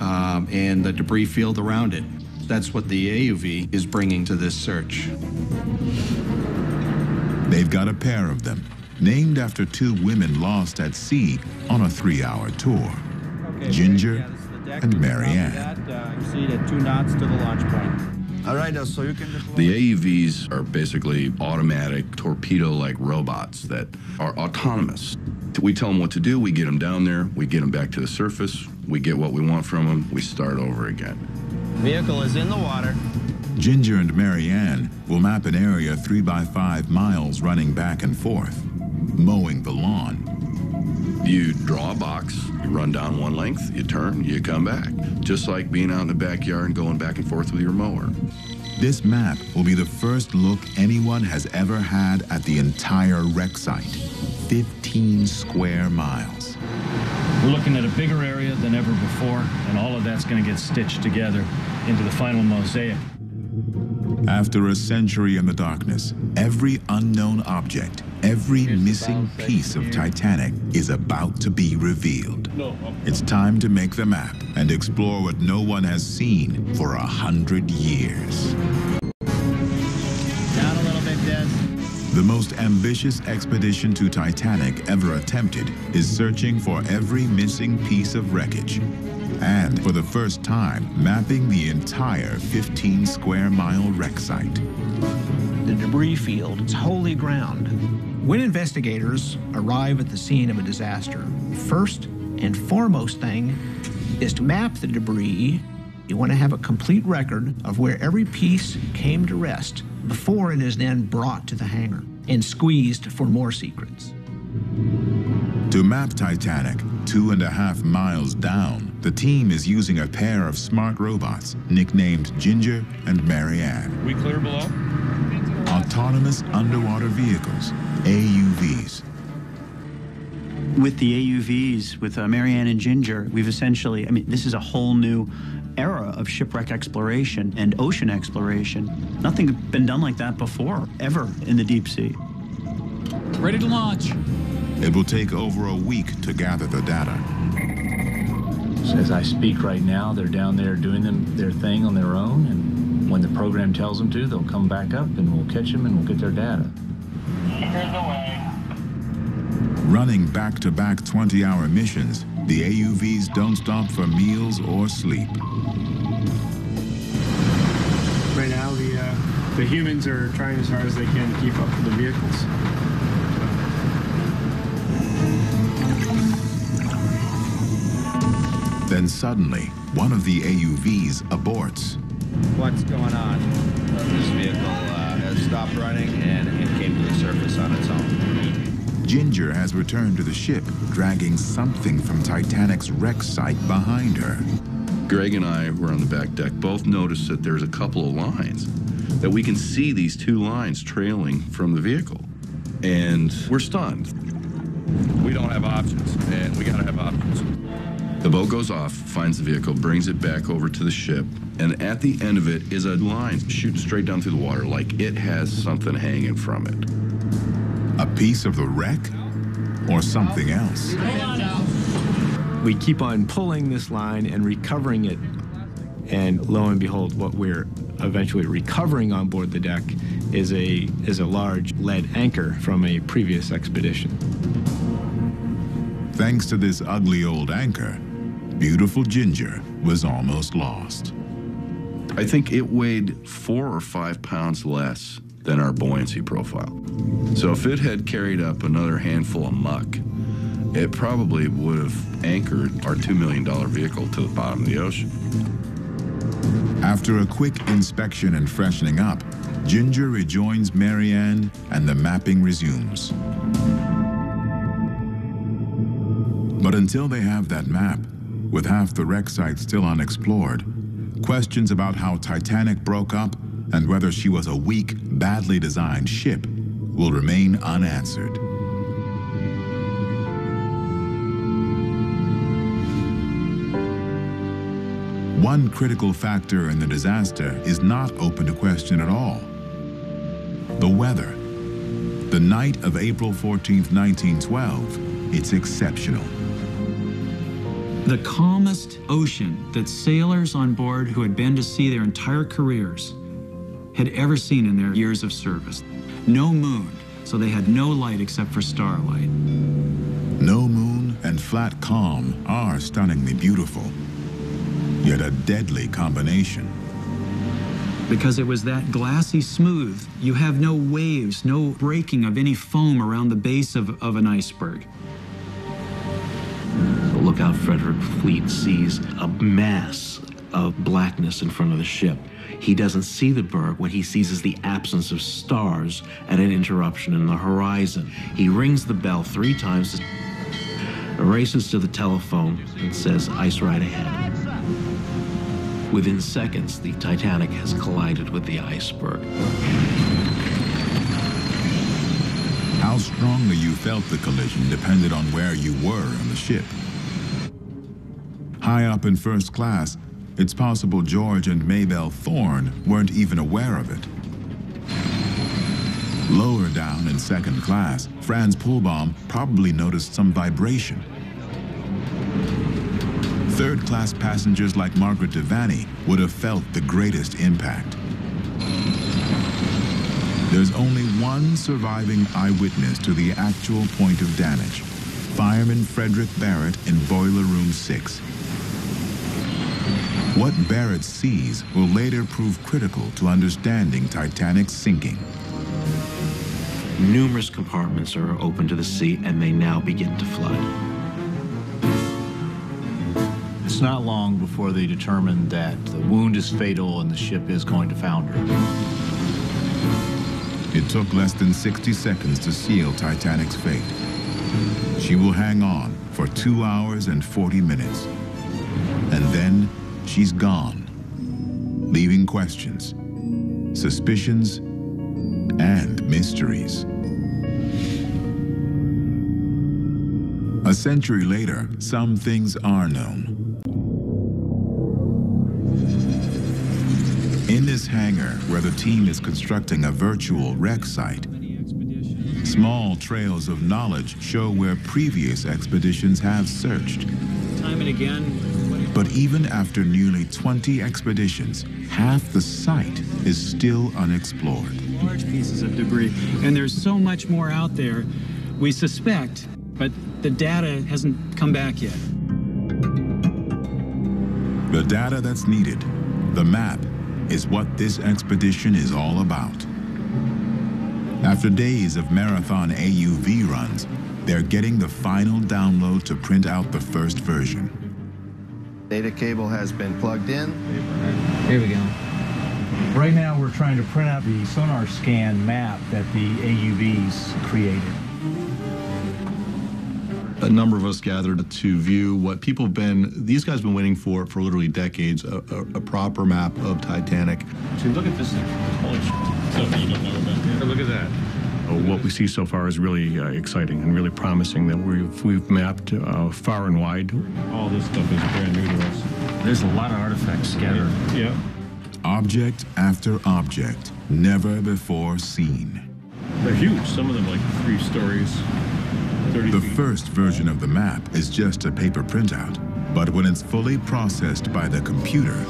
and the debris field around it. That's what the AUV is bringing to this search. They've got a pair of them, named after two women lost at sea on a 3-hour tour, Ginger and Marianne. Proceed at 2 knots to the launch point. All right, so you can just... The AUVs are basically automatic torpedo-like robots that are autonomous. We tell them what to do, we get them down there, we get them back to the surface, we get what we want from them, we start over again. Vehicle is in the water. Ginger and Marianne will map an area 3 by 5 miles running back and forth, mowing the lawn. You draw a box, you run down one length, you turn, you come back. Just like being out in the backyard and going back and forth with your mower. This map will be the first look anyone has ever had at the entire wreck site, 15 square miles. We're looking at a bigger area than ever before, and all of that's going to get stitched together into the final mosaic. After a century in the darkness, every unknown object, every missing piece of Titanic is about to be revealed. It's time to make the map and explore what no one has seen for 100 years. Down a little bit, Des. The most ambitious expedition to Titanic ever attempted is searching for every missing piece of wreckage. And for the first time, mapping the entire 15 square mile wreck site. The debris field is holy ground. When investigators arrive at the scene of a disaster, first and foremost thing is to map the debris. You want to have a complete record of where every piece came to rest before it is then brought to the hangar and squeezed for more secrets. To map Titanic 2.5 miles down, the team is using a pair of smart robots nicknamed Ginger and Marianne. We clear below? Autonomous underwater vehicles, AUVs. With the AUVs, with Marianne and Ginger, we've essentially, this is a whole new era of shipwreck exploration and ocean exploration. Nothing had been done like that before, ever, in the deep sea. Ready to launch. It will take over a week to gather the data. As I speak right now, they're down there doing their thing on their own, and when the program tells them to, they'll come back up and we'll catch them and we'll get their data. Running back-to-back 20-hour missions, the AUVs don't stop for meals or sleep. Right now, the humans are trying as hard as they can to keep up with the vehicles. Then suddenly, one of the AUVs aborts. What's going on? This vehicle has stopped running and it came to the surface on its own. Ginger has returned to the ship, dragging something from Titanic's wreck site behind her. Greg and I were on the back deck, both noticed that there's a couple of lines, that we can see these 2 lines trailing from the vehicle. And we're stunned. We don't have options, and we gotta have options. The boat goes off, finds the vehicle, brings it back over to the ship, and at the end of it is a line shooting straight down through the water like it has something hanging from it. A piece of the wreck? Or something else? We keep on pulling this line and recovering it. And lo and behold, what we're eventually recovering on board the deck is a large lead anchor from a previous expedition. Thanks to this ugly old anchor, beautiful Ginger was almost lost. I think it weighed 4 or 5 pounds less than our buoyancy profile. So if it had carried up another handful of muck, it probably would have anchored our $2 million vehicle to the bottom of the ocean. After a quick inspection and freshening up, Ginger rejoins Marianne and the mapping resumes. But until they have that map, with half the wreck site still unexplored, questions about how Titanic broke up and whether she was a weak, badly designed ship will remain unanswered. One critical factor in the disaster is not open to question at all: the weather. The night of April 14th, 1912, it's exceptional. The calmest ocean that sailors on board who had been to sea their entire careers had ever seen in their years of service. No moon, so they had no light except for starlight. No moon and flat calm are stunningly beautiful, yet a deadly combination. Because it was that glassy smooth, you have no waves, no breaking of any foam around the base of an iceberg. The lookout Frederick Fleet sees a mass of blackness in front of the ship. He doesn't see the berg. What he sees is the absence of stars and an interruption in the horizon. He rings the bell 3 times, races to the telephone, and says, "Ice right ahead." Within seconds, the Titanic has collided with the iceberg. How strongly you felt the collision depended on where you were on the ship. High up in first class, it's possible George and Maybelle Thorne weren't even aware of it. Lower down in second class, Franz Pohlbaum probably noticed some vibration. Third-class passengers like Margaret Devaney would have felt the greatest impact. There's only one surviving eyewitness to the actual point of damage: Fireman Frederick Barrett in Boiler Room 6. What Barrett sees will later prove critical to understanding Titanic's sinking. Numerous compartments are open to the sea, and they now begin to flood. It's not long before they determine that the wound is fatal and the ship is going to founder. It took less than 60 seconds to seal Titanic's fate. She will hang on for 2 hours and 40 minutes. And then she's gone, leaving questions, suspicions, and mysteries. A century later, some things are known. In this hangar, where the team is constructing a virtual wreck site, small trails of knowledge show where previous expeditions have searched. Time and again. But even after nearly 20 expeditions, half the site is still unexplored. Large pieces of debris. And there's so much more out there we suspect, but the data hasn't come back yet. The data that's needed, the map, is what this expedition is all about. After days of marathon AUV runs, they're getting the final download to print out the first version. Data cable has been plugged in. Here we go. Right now we're trying to print out the sonar scan map that the AUVs created. A number of us gathered to view what these guys have been waiting for literally decades, a proper map of Titanic. See, look at this thing. Holy shit. Stuff you don't know about. Yeah, look at that. What we see so far is really exciting and really promising that we've mapped far and wide. All this stuff is brand new to us. There's a lot of artifacts scattered. Yeah. Object after object, never before seen. They're huge. Some of them like 3 stories, 30 The feet. first version of the map is just a paper printout, but when it's fully processed by the computer,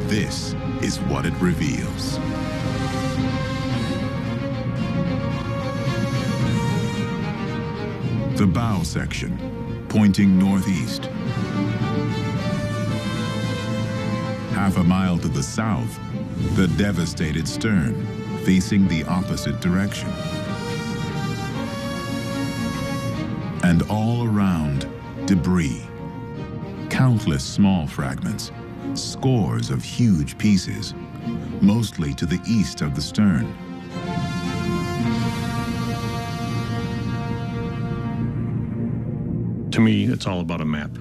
this is what it reveals. The bow section, pointing northeast. Half a mile to the south, the devastated stern, facing the opposite direction. And all around, debris. Countless small fragments, scores of huge pieces, mostly to the east of the stern. To me, it's all about a map.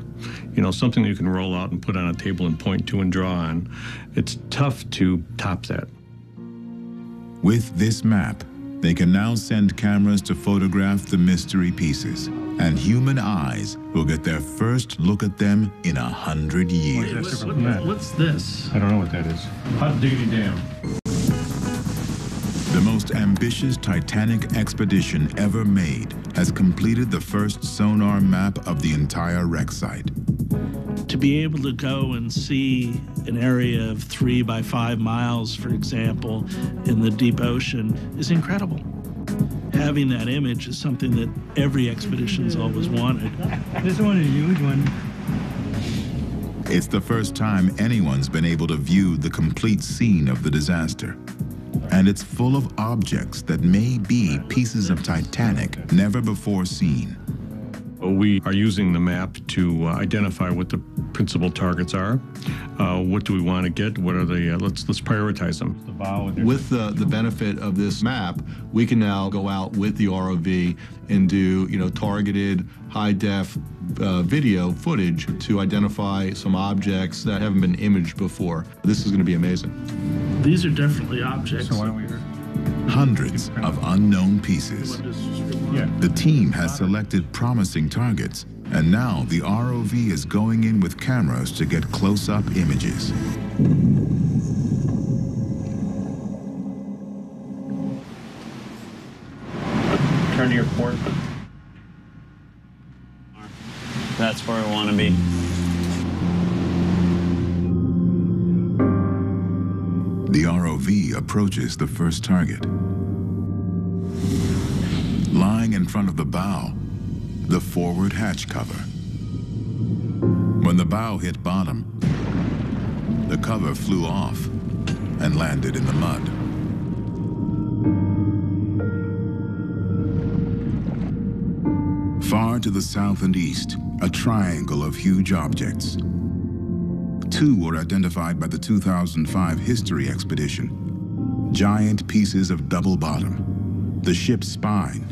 You know, something that you can roll out and put on a table and point to and draw on. It's tough to top that. With this map, they can now send cameras to photograph the mystery pieces, and human eyes will get their first look at them in 100 years. What's this? I don't know what that is. Hot diggity dam. The most ambitious Titanic expedition ever made has completed the first sonar map of the entire wreck site. To be able to go and see an area of 3 by 5 miles, for example, in the deep ocean is incredible. Having that image is something that every expedition's always wanted. This one is a huge one. It's the first time anyone's been able to view the complete scene of the disaster. And it's full of objects that may be pieces of Titanic never before seen. We are using the map to identify what the principal targets are. What do we want to get? What are the, let's prioritize them. With the benefit of this map, we can now go out with the ROV and do, targeted high-def video footage to identify some objects that haven't been imaged before. This is going to be amazing. These are definitely objects. So why don't we... Hundreds of unknown pieces. The team has selected promising targets, and now the ROV is going in with cameras to get close-up images. Turn to your port. That's where I want to be. The ROV approaches the first target. Lying in front of the bow, the forward hatch cover. When the bow hit bottom, the cover flew off and landed in the mud. Far to the south and east, a triangle of huge objects. 2 were identified by the 2005 History Expedition. Giant pieces of double bottom, the ship's spine,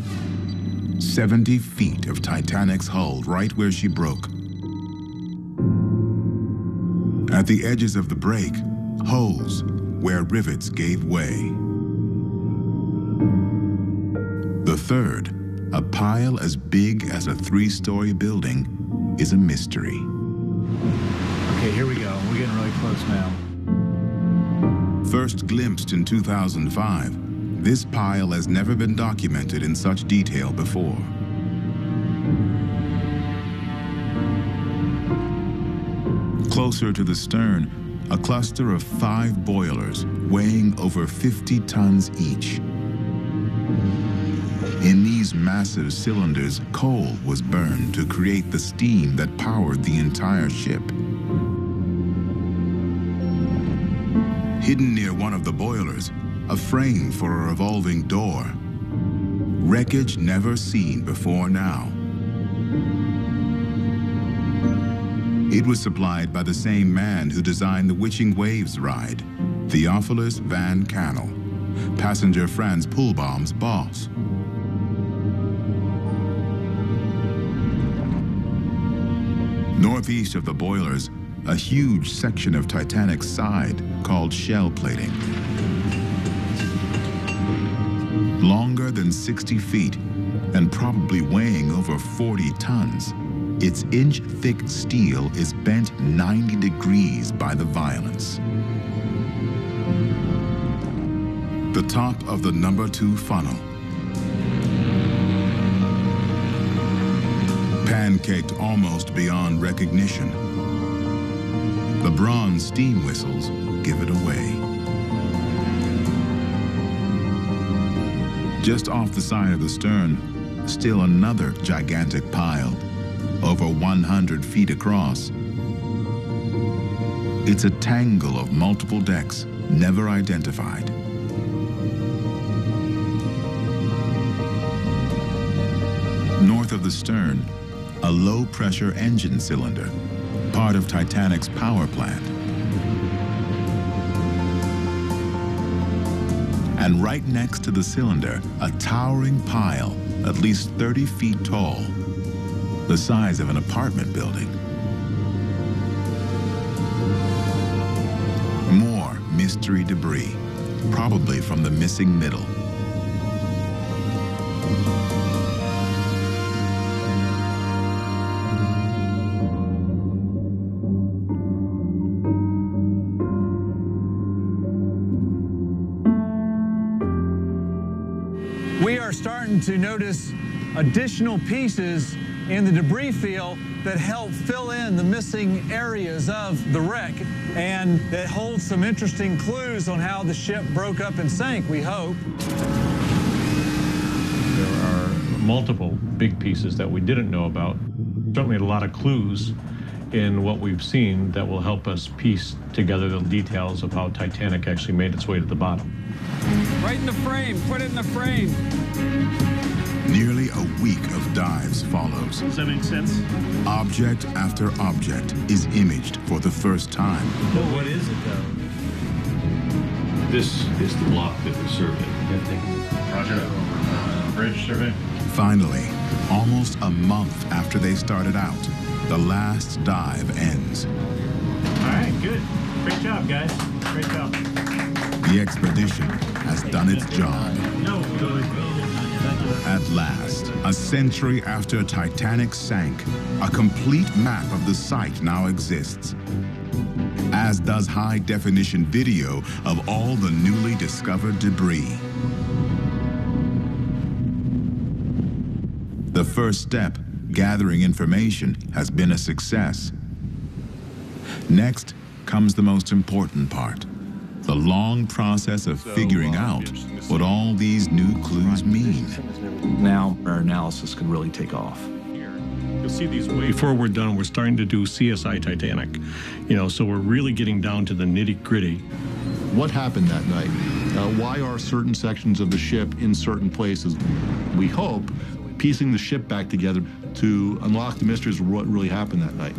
70 feet of Titanic's hull right where she broke. At the edges of the break, holes where rivets gave way. The third, a pile as big as a 3-story building, is a mystery. Okay, here we go. We're getting really close now. First glimpsed in 2005, this pile has never been documented in such detail before. Closer to the stern, a cluster of 5 boilers weighing over 50 tons each. In these massive cylinders, coal was burned to create the steam that powered the entire ship. Hidden near one of the boilers, a frame for a revolving door. Wreckage never seen before now. It was supplied by the same man who designed the Witching Waves ride, Theophilus Van Cannel, passenger Franz Poolbaum's boss. Northeast of the boilers, a huge section of Titanic's side called shell plating. Longer than 60 feet and probably weighing over 40 tons, its inch-thick steel is bent 90 degrees by the violence. the top of the number 2 funnel. Pancaked almost beyond recognition. The bronze steam whistles give it away. Just off the side of the stern, still another gigantic pile, over 100 feet across. It's a tangle of multiple decks, never identified. North of the stern, a low-pressure engine cylinder, part of Titanic's power plant. And right next to the cylinder, a towering pile, at least 30 feet tall, the size of an apartment building. More mystery debris, probably from the missing middle. We are starting to notice additional pieces in the debris field that help fill in the missing areas of the wreck and that hold some interesting clues on how the ship broke up and sank, we hope. There are multiple big pieces that we didn't know about. Certainly a lot of clues in what we've seen that will help us piece together the details of how Titanic actually made its way to the bottom. Right in the frame, put it in the frame. Nearly a week of dives follows. Does that make sense? Object after object is imaged for the first time. But what is it, though? This is the block that was surveyed. Roger. Bridge survey. Finally, almost a month after they started out, the last dive ends. All right, good. Great job, guys. Great job. The expedition has done its job. At last, a century after Titanic sank, a complete map of the site now exists, as does high-definition video of all the newly discovered debris. The first step, gathering information, has been a success. Next comes the most important part, the long process of figuring out what all these new clues mean. Now our analysis can really take off. You'll see these before we're done, we're starting to do CSI Titanic. So we're really getting down to the nitty-gritty. What happened that night? Why are certain sections of the ship in certain places? We hope piecing the ship back together to unlock the mysteries of what really happened that night.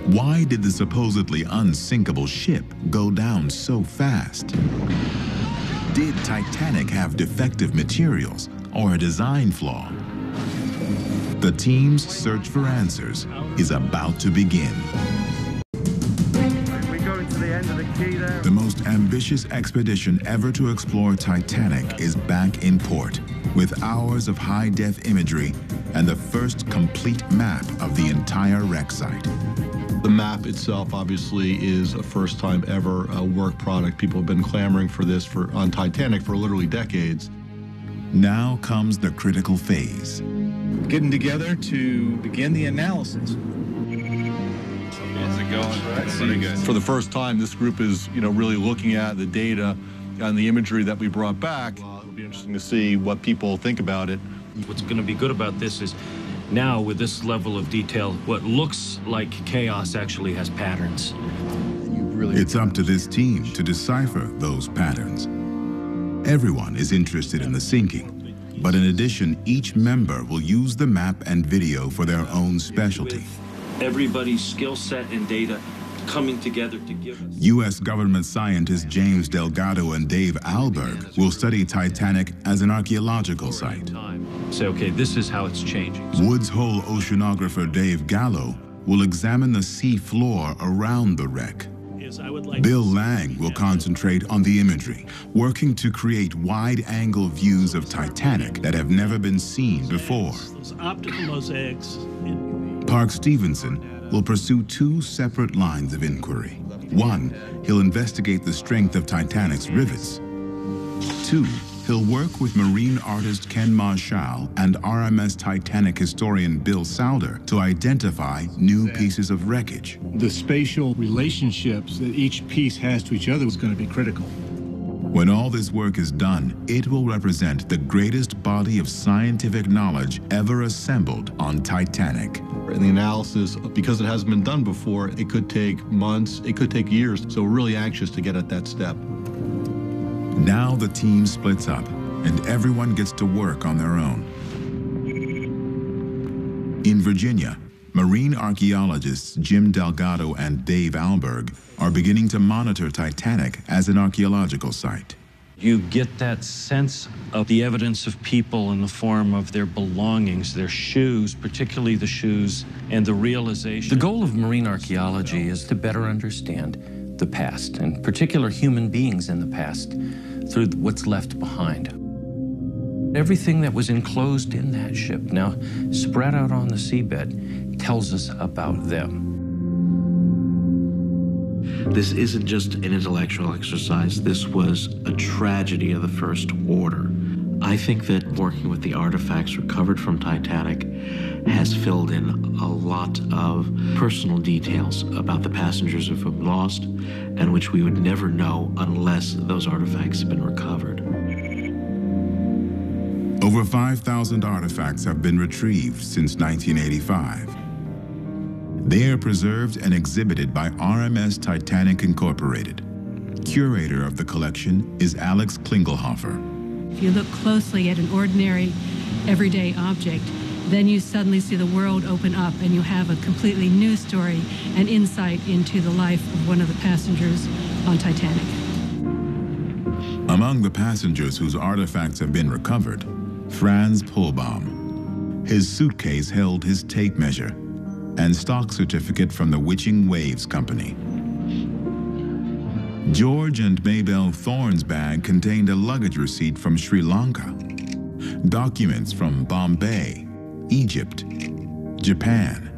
Why did the supposedly unsinkable ship go down so fast? Did Titanic have defective materials or a design flaw? The team's search for answers is about to begin. We go to the end of the key there. The most ambitious expedition ever to explore Titanic is back in port, with hours of high-def imagery and the first complete map of the entire wreck site. The map itself, obviously, is a first-time ever work product. People have been clamoring for this on Titanic for literally decades. Now comes the critical phase. Getting together to begin the analysis. How's it going? Pretty good. For the first time, this group is, really looking at the data and the imagery that we brought back. It'll be interesting to see what people think about it. What's going to be good about this is now, with this level of detail, what looks like chaos actually has patterns. It's up to this team to decipher those patterns. Everyone is interested in the sinking, but in addition, each member will use the map and video for their own specialty. Everybody's skill set and data coming together to give us. U.S. government scientists James Delgado and Dave Alberg will study Titanic as an archaeological site. Say, okay, this is how it's changing. Woods Hole oceanographer Dave Gallo will examine the sea floor around the wreck. Bill Lang will concentrate on the imagery, working to create wide-angle views of Titanic that have never been seen before. Those optical mosaics. Park Stevenson will pursue two separate lines of inquiry. One, he'll investigate the strength of Titanic's rivets. 2, he'll work with marine artist Ken Marshall and RMS Titanic historian Bill Souder to identify new pieces of wreckage. The spatial relationships that each piece has to each other is going to be critical. When all this work is done, it will represent the greatest body of scientific knowledge ever assembled on Titanic. In the analysis, because it hasn't been done before, it could take months, it could take years, so we're really anxious to get at that step. Now the team splits up, and everyone gets to work on their own. In Virginia, marine archaeologists Jim Delgado and Dave Alberg are beginning to monitor Titanic as an archaeological site. You get that sense of the evidence of people in the form of their belongings, their shoes, particularly the shoes, and the realization. The goal of marine archaeology is to better understand the past, and particular human beings in the past, through what's left behind. Everything that was enclosed in that ship, now spread out on the seabed, tells us about them. This isn't just an intellectual exercise. This was a tragedy of the first order. I think that working with the artifacts recovered from Titanic has filled in a lot of personal details about the passengers who've been lost and which we would never know unless those artifacts have been recovered. Over 5,000 artifacts have been retrieved since 1985. They are preserved and exhibited by RMS Titanic Incorporated. Curator of the collection is Alex Klingelhofer. If you look closely at an ordinary, everyday object, then you suddenly see the world open up and you have a completely new story and insight into the life of one of the passengers on Titanic. Among the passengers whose artifacts have been recovered, Franz Pullbaum. His suitcase held his tape measure and stock certificate from the Witching Waves Company. George and Maybelle Thorne's bag contained a luggage receipt from Sri Lanka, documents from Bombay, Egypt, Japan,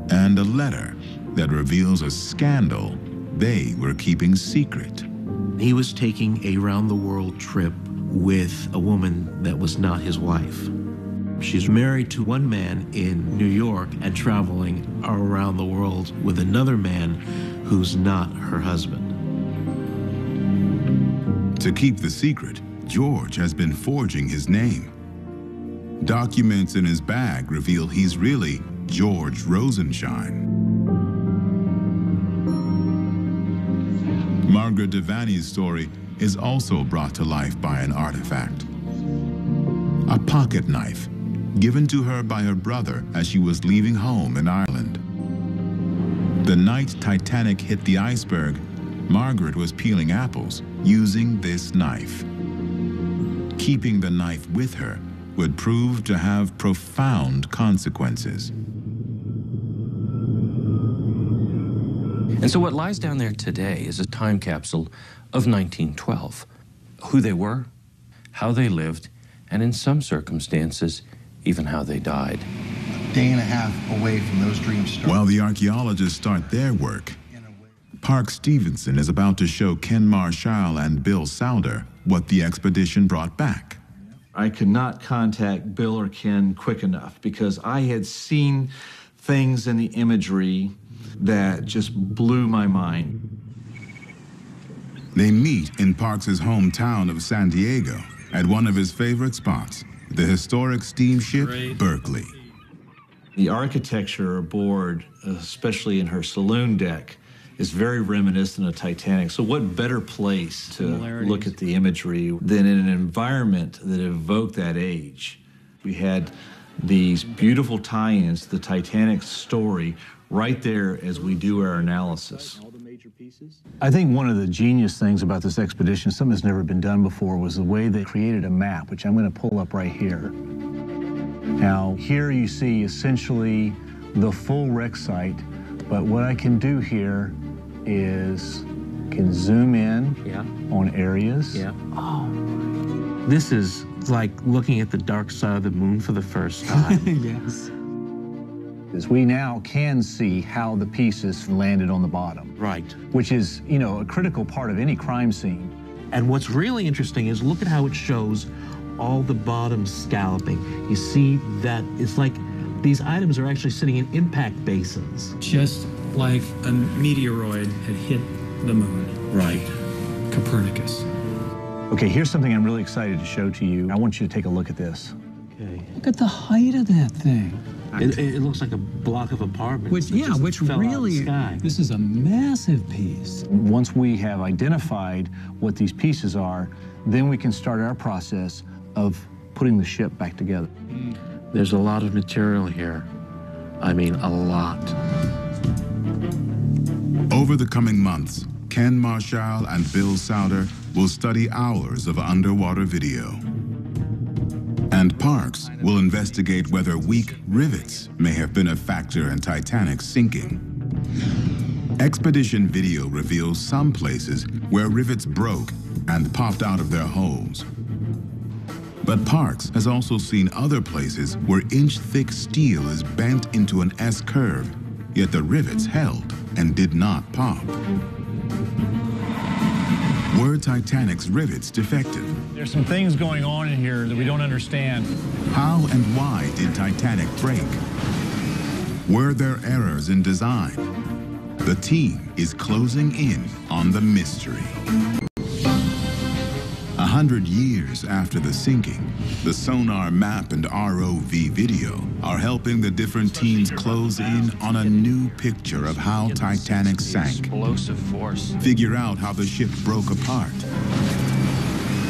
and a letter that reveals a scandal they were keeping secret. He was taking a round-the-world trip with a woman that was not his wife. She's married to one man in New York and traveling around the world with another man who's not her husband. To keep the secret, George has been forging his name. Documents in his bag reveal he's really George Rosenshine. Margaret Devaney's story is also brought to life by an artifact. A pocket knife given to her by her brother as she was leaving home in Ireland. The night Titanic hit the iceberg, Margaret was peeling apples using this knife. Keeping the knife with her would prove to have profound consequences. And so what lies down there today is a time capsule of 1912. Who they were, how they lived, and in some circumstances, even how they died. A day and a half away from those dreams starting. While the archaeologists start their work, Park Stevenson is about to show Ken Marshall and Bill Souder what the expedition brought back. I could not contact Bill or Ken quick enough because I had seen things in the imagery that just blew my mind. They meet in Parks' hometown of San Diego at one of his favorite spots, the historic steamship Berkeley. The architecture aboard, especially in her saloon deck, is very reminiscent of Titanic. So what better place to look at the imagery than in an environment that evoked that age? We had these beautiful tie-ins to the Titanic story right there as we do our analysis. I think one of the genius things about this expedition, something that's never been done before, was the way they created a map, which I'm going to pull up right here. Now, here you see essentially the full wreck site, but what I can do here is can zoom in on areas. This is like looking at the dark side of the moon for the first time. Yes. Is we now can see how the pieces landed on the bottom. Right. Which is, you know, a critical part of any crime scene. And what's really interesting is look at how it shows all the bottom scalloping. You see that it's like these items are actually sitting in impact basins. Just like a meteoroid had hit the moon. Right. Copernicus. Okay, here's something I'm really excited to show to you. I want you to take a look at this. Okay. Look at the height of that thing. It looks like a block of apartments. Which really, this is a massive piece. Once we have identified what these pieces are, then we can start our process of putting the ship back together. There's a lot of material here. I mean, a lot. Over the coming months, Ken Marshall and Bill Souder will study hours of underwater video. And Parks will investigate whether weak rivets may have been a factor in Titanic's sinking. Expedition video reveals some places where rivets broke and popped out of their holes. But Parks has also seen other places where inch-thick steel is bent into an S-curve, yet the rivets held and did not pop. Were Titanic's rivets defective? There's some things going on in here that we don't understand. How and why did Titanic break? Were there errors in design? The team is closing in on the mystery. 100 years after the sinking, the sonar map and ROV video are helping the different teams close in on a new picture of how Titanic sank. Explosive force. Figure out how the ship broke apart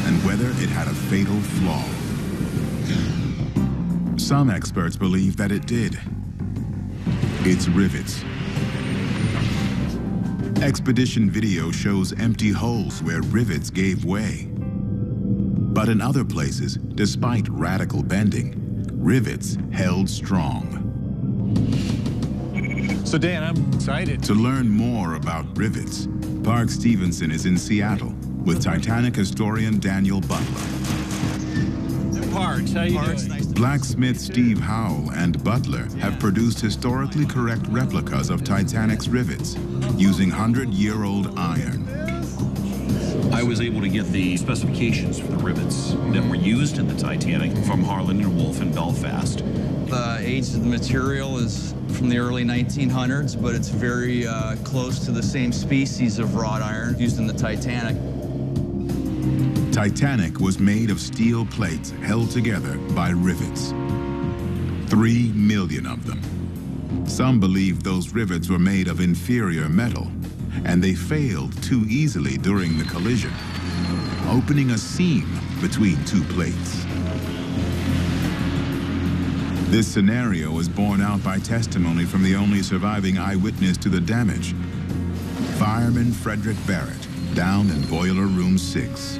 and whether it had a fatal flaw. Some experts believe that it did. It's rivets. Expedition video shows empty holes where rivets gave way. But in other places, despite radical bending, rivets held strong. So Dan, I'm excited. To learn more about rivets, Park Stevenson is in Seattle with Titanic historian Daniel Butler. Parks, how you doing? Blacksmith Steve Howell and Butler have produced historically correct replicas of Titanic's rivets using 100-year-old iron. I was able to get the specifications for the rivets that were used in the Titanic from Harland and Wolff in Belfast. The age of the material is from the early 1900s, but it's very close to the same species of wrought iron used in the Titanic. Titanic was made of steel plates held together by rivets. 3 million of them. Some believe those rivets were made of inferior metal, and they failed too easily during the collision, opening a seam between 2 plates. This scenario is borne out by testimony from the only surviving eyewitness to the damage, fireman Frederick Barrett, down in Boiler Room 6.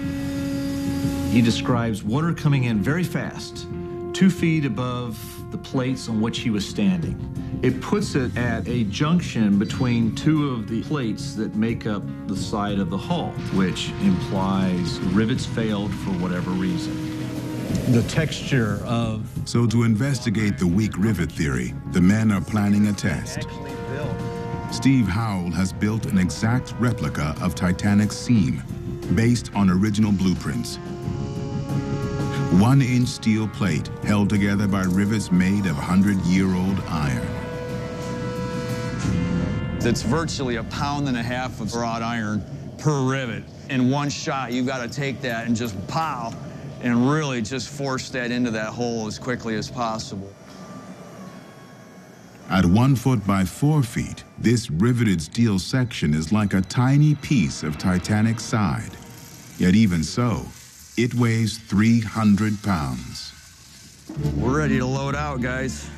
He describes water coming in very fast, 2 feet above the plates on which he was standing. It puts it at a junction between 2 of the plates that make up the side of the hull, which implies rivets failed for whatever reason. The texture of... So to investigate the weak rivet theory, the men are planning a test. Steve Howell has built an exact replica of Titanic's seam, based on original blueprints. 1-inch steel plate held together by rivets made of 100-year-old iron. It's virtually 1.5 pounds of wrought iron per rivet. In one shot, you've got to take that and just pow, and really just force that into that hole as quickly as possible. At 1 foot by 4 feet, this riveted steel section is like a tiny piece of Titanic's side. Yet even so, it weighs 300 pounds. We're ready to load out, guys.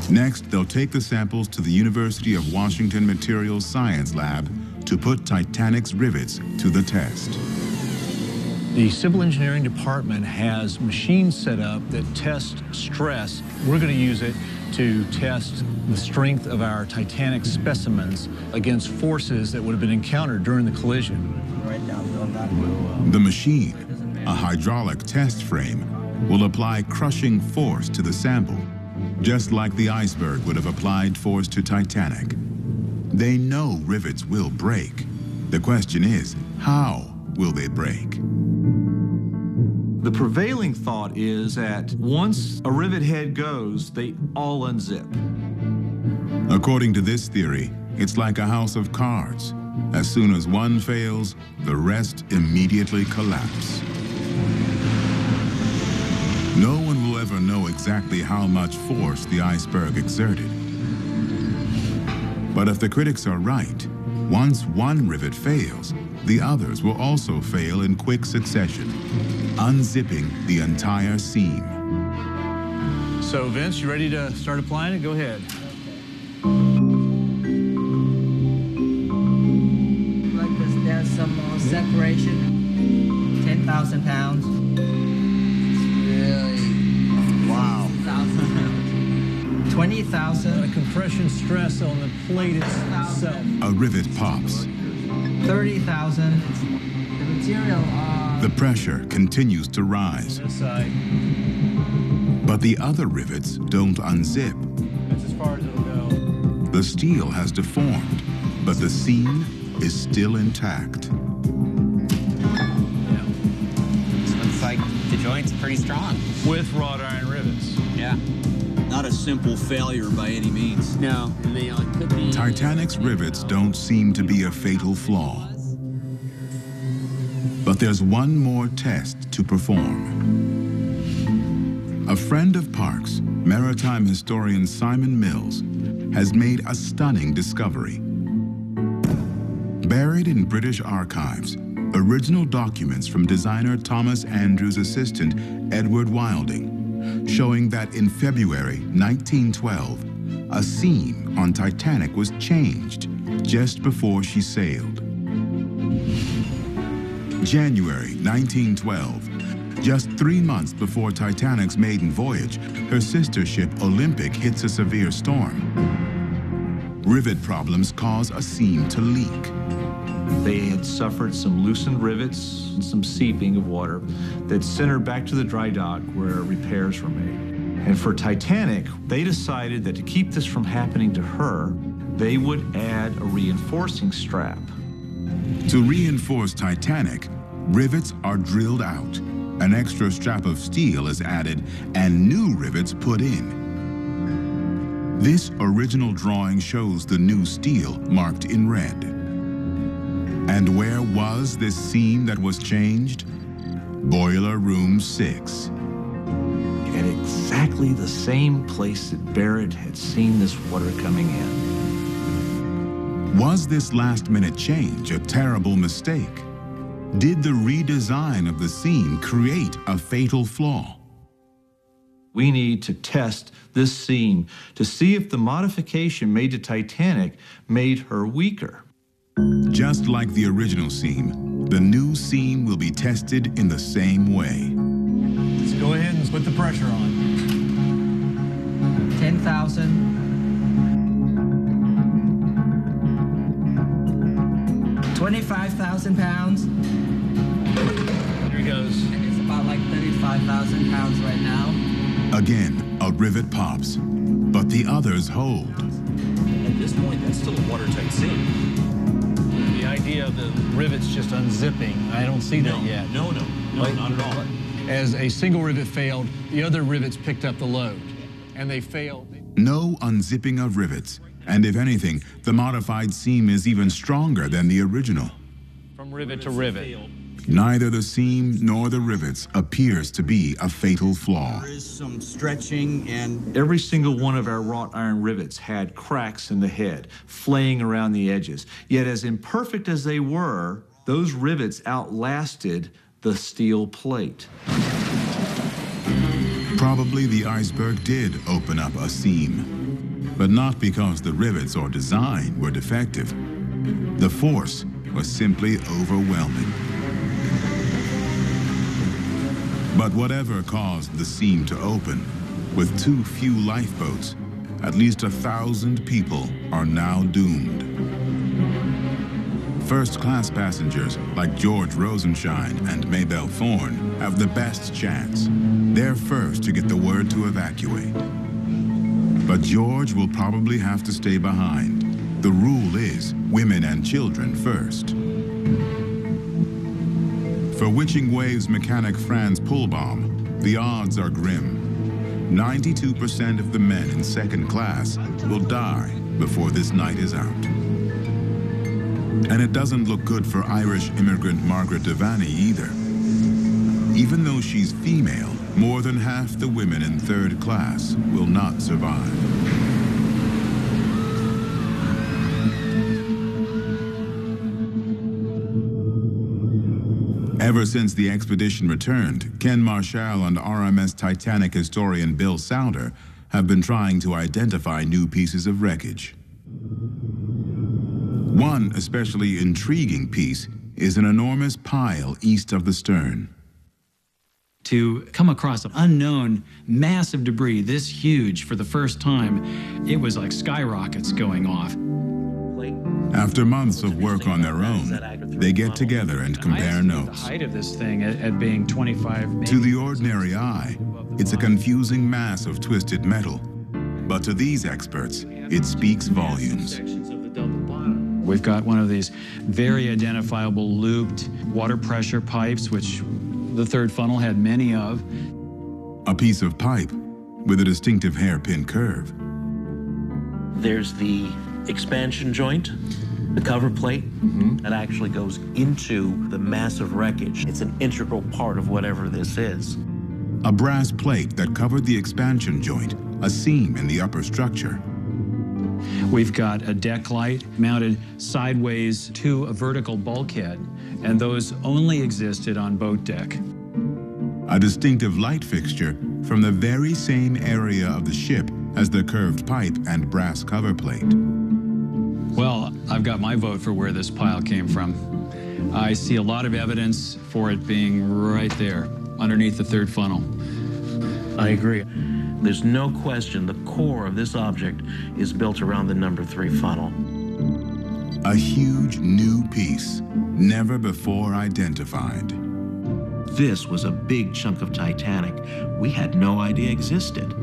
Next, they'll take the samples to the University of Washington Materials Science Lab to put Titanic's rivets to the test. The civil engineering department has machines set up that test stress. We're going to use it to test the strength of our Titanic specimens against forces that would have been encountered during the collision. The machine, a hydraulic test frame, will apply crushing force to the sample, just like the iceberg would have applied force to Titanic. They know rivets will break. The question is, how will they break? The prevailing thought is that once a rivet head goes, they all unzip. According to this theory, it's like a house of cards. As soon as one fails, the rest immediately collapse. No one will ever know exactly how much force the iceberg exerted. But if the critics are right, once one rivet fails, the others will also fail in quick succession, unzipping the entire seam. So Vince, you ready to start applying it? Go ahead. Like this, there's some separation, 10,000 pounds. Really? Wow. 20,000. A compression stress on the plate itself. A rivet pops. 30,000. The material. The pressure continues to rise. This side. But the other rivets don't unzip. That's as far as it'll go. The steel has deformed, but the seam is still intact. Looks like the joint's pretty strong. With wrought iron rivets. Yeah. Not a simple failure by any means. No, and it could be. Titanic's rivets don't seem to be a fatal flaw. But there's one more test to perform. A friend of Park's, maritime historian Simon Mills, has made a stunning discovery. Buried in British archives, original documents from designer Thomas Andrews' assistant Edward Wilding, showing that in February 1912, a seam on Titanic was changed just before she sailed. January 1912, just 3 months before Titanic's maiden voyage, her sister ship Olympic hits a severe storm. Rivet problems cause a seam to leak. They had suffered some loosened rivets and some seeping of water that sent her back to the dry dock where repairs were made. And for Titanic, they decided that to keep this from happening to her, they would add a reinforcing strap. To reinforce Titanic, rivets are drilled out, an extra strap of steel is added, and new rivets put in. This original drawing shows the new steel marked in red. And where was this seam that was changed? Boiler Room 6. At exactly the same place that Barrett had seen this water coming in. Was this last-minute change a terrible mistake? Did the redesign of the seam create a fatal flaw? We need to test this seam to see if the modification made to Titanic made her weaker. Just like the original seam, the new seam will be tested in the same way. Let's go ahead and put the pressure on. 10,000. 25,000 pounds. Here he goes. It's about like 35,000 pounds right now. Again, a rivet pops, but the others hold. At this point, that's still a watertight seam. The idea of the rivets just unzipping, I don't see that yet. No, not at all. As a single rivet failed, the other rivets picked up the load, and they failed. No unzipping of rivets, and if anything, the modified seam is even stronger than the original. From rivet to rivet. Neither the seam nor the rivets appears to be a fatal flaw. There is some stretching and... Every single one of our wrought iron rivets had cracks in the head, flaying around the edges. Yet as imperfect as they were, those rivets outlasted the steel plate. Probably the iceberg did open up a seam, but not because the rivets or design were defective. The force was simply overwhelming. But whatever caused the seam to open, with too few lifeboats, at least 1,000 people are now doomed. First-class passengers like George Rosenshine and Maybelle Thorne have the best chance. They're first to get the word to evacuate. But George will probably have to stay behind. The rule is women and children first. For Witching Waves mechanic Franz Pullbaum, the odds are grim. 92% of the men in second class will die before this night is out. And it doesn't look good for Irish immigrant Margaret Devaney either. Even though she's female, more than half the women in third class will not survive. Ever since the expedition returned, Ken Marshall and RMS Titanic historian Bill Souder have been trying to identify new pieces of wreckage. One especially intriguing piece is an enormous pile east of the stern. To come across an unknown massive debris this huge for the first time, it was like skyrockets going off. After months of work on their own, they get together and compare notes. The height of this thing at being 25. To the ordinary eye, it's a confusing mass of twisted metal. But to these experts, it speaks volumes. We've got one of these very identifiable looped water pressure pipes, which the third funnel had many of. A piece of pipe with a distinctive hairpin curve. There's the expansion joint, the cover plate that actually goes into the massive wreckage. It's an integral part of whatever this is. A brass plate that covered the expansion joint, a seam in the upper structure. We've got a deck light mounted sideways to a vertical bulkhead, and those only existed on boat deck. A distinctive light fixture from the very same area of the ship as the curved pipe and brass cover plate. Well, I've got my vote for where this pile came from. I see a lot of evidence for it being right there, underneath the third funnel. I agree. There's no question the core of this object is built around the number 3 funnel. A huge new piece, never before identified. This was a big chunk of Titanic we had no idea existed.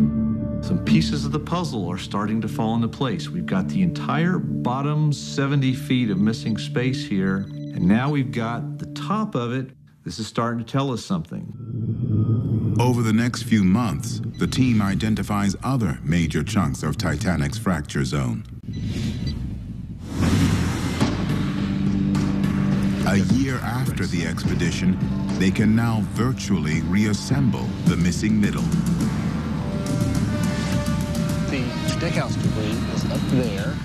Some pieces of the puzzle are starting to fall into place. We've got the entire bottom 70 feet of missing space here, and now we've got the top of it. This is starting to tell us something. Over the next few months, the team identifies other major chunks of Titanic's fracture zone. A year after the expedition, they can now virtually reassemble the missing middle. The deckhouse debris is up there.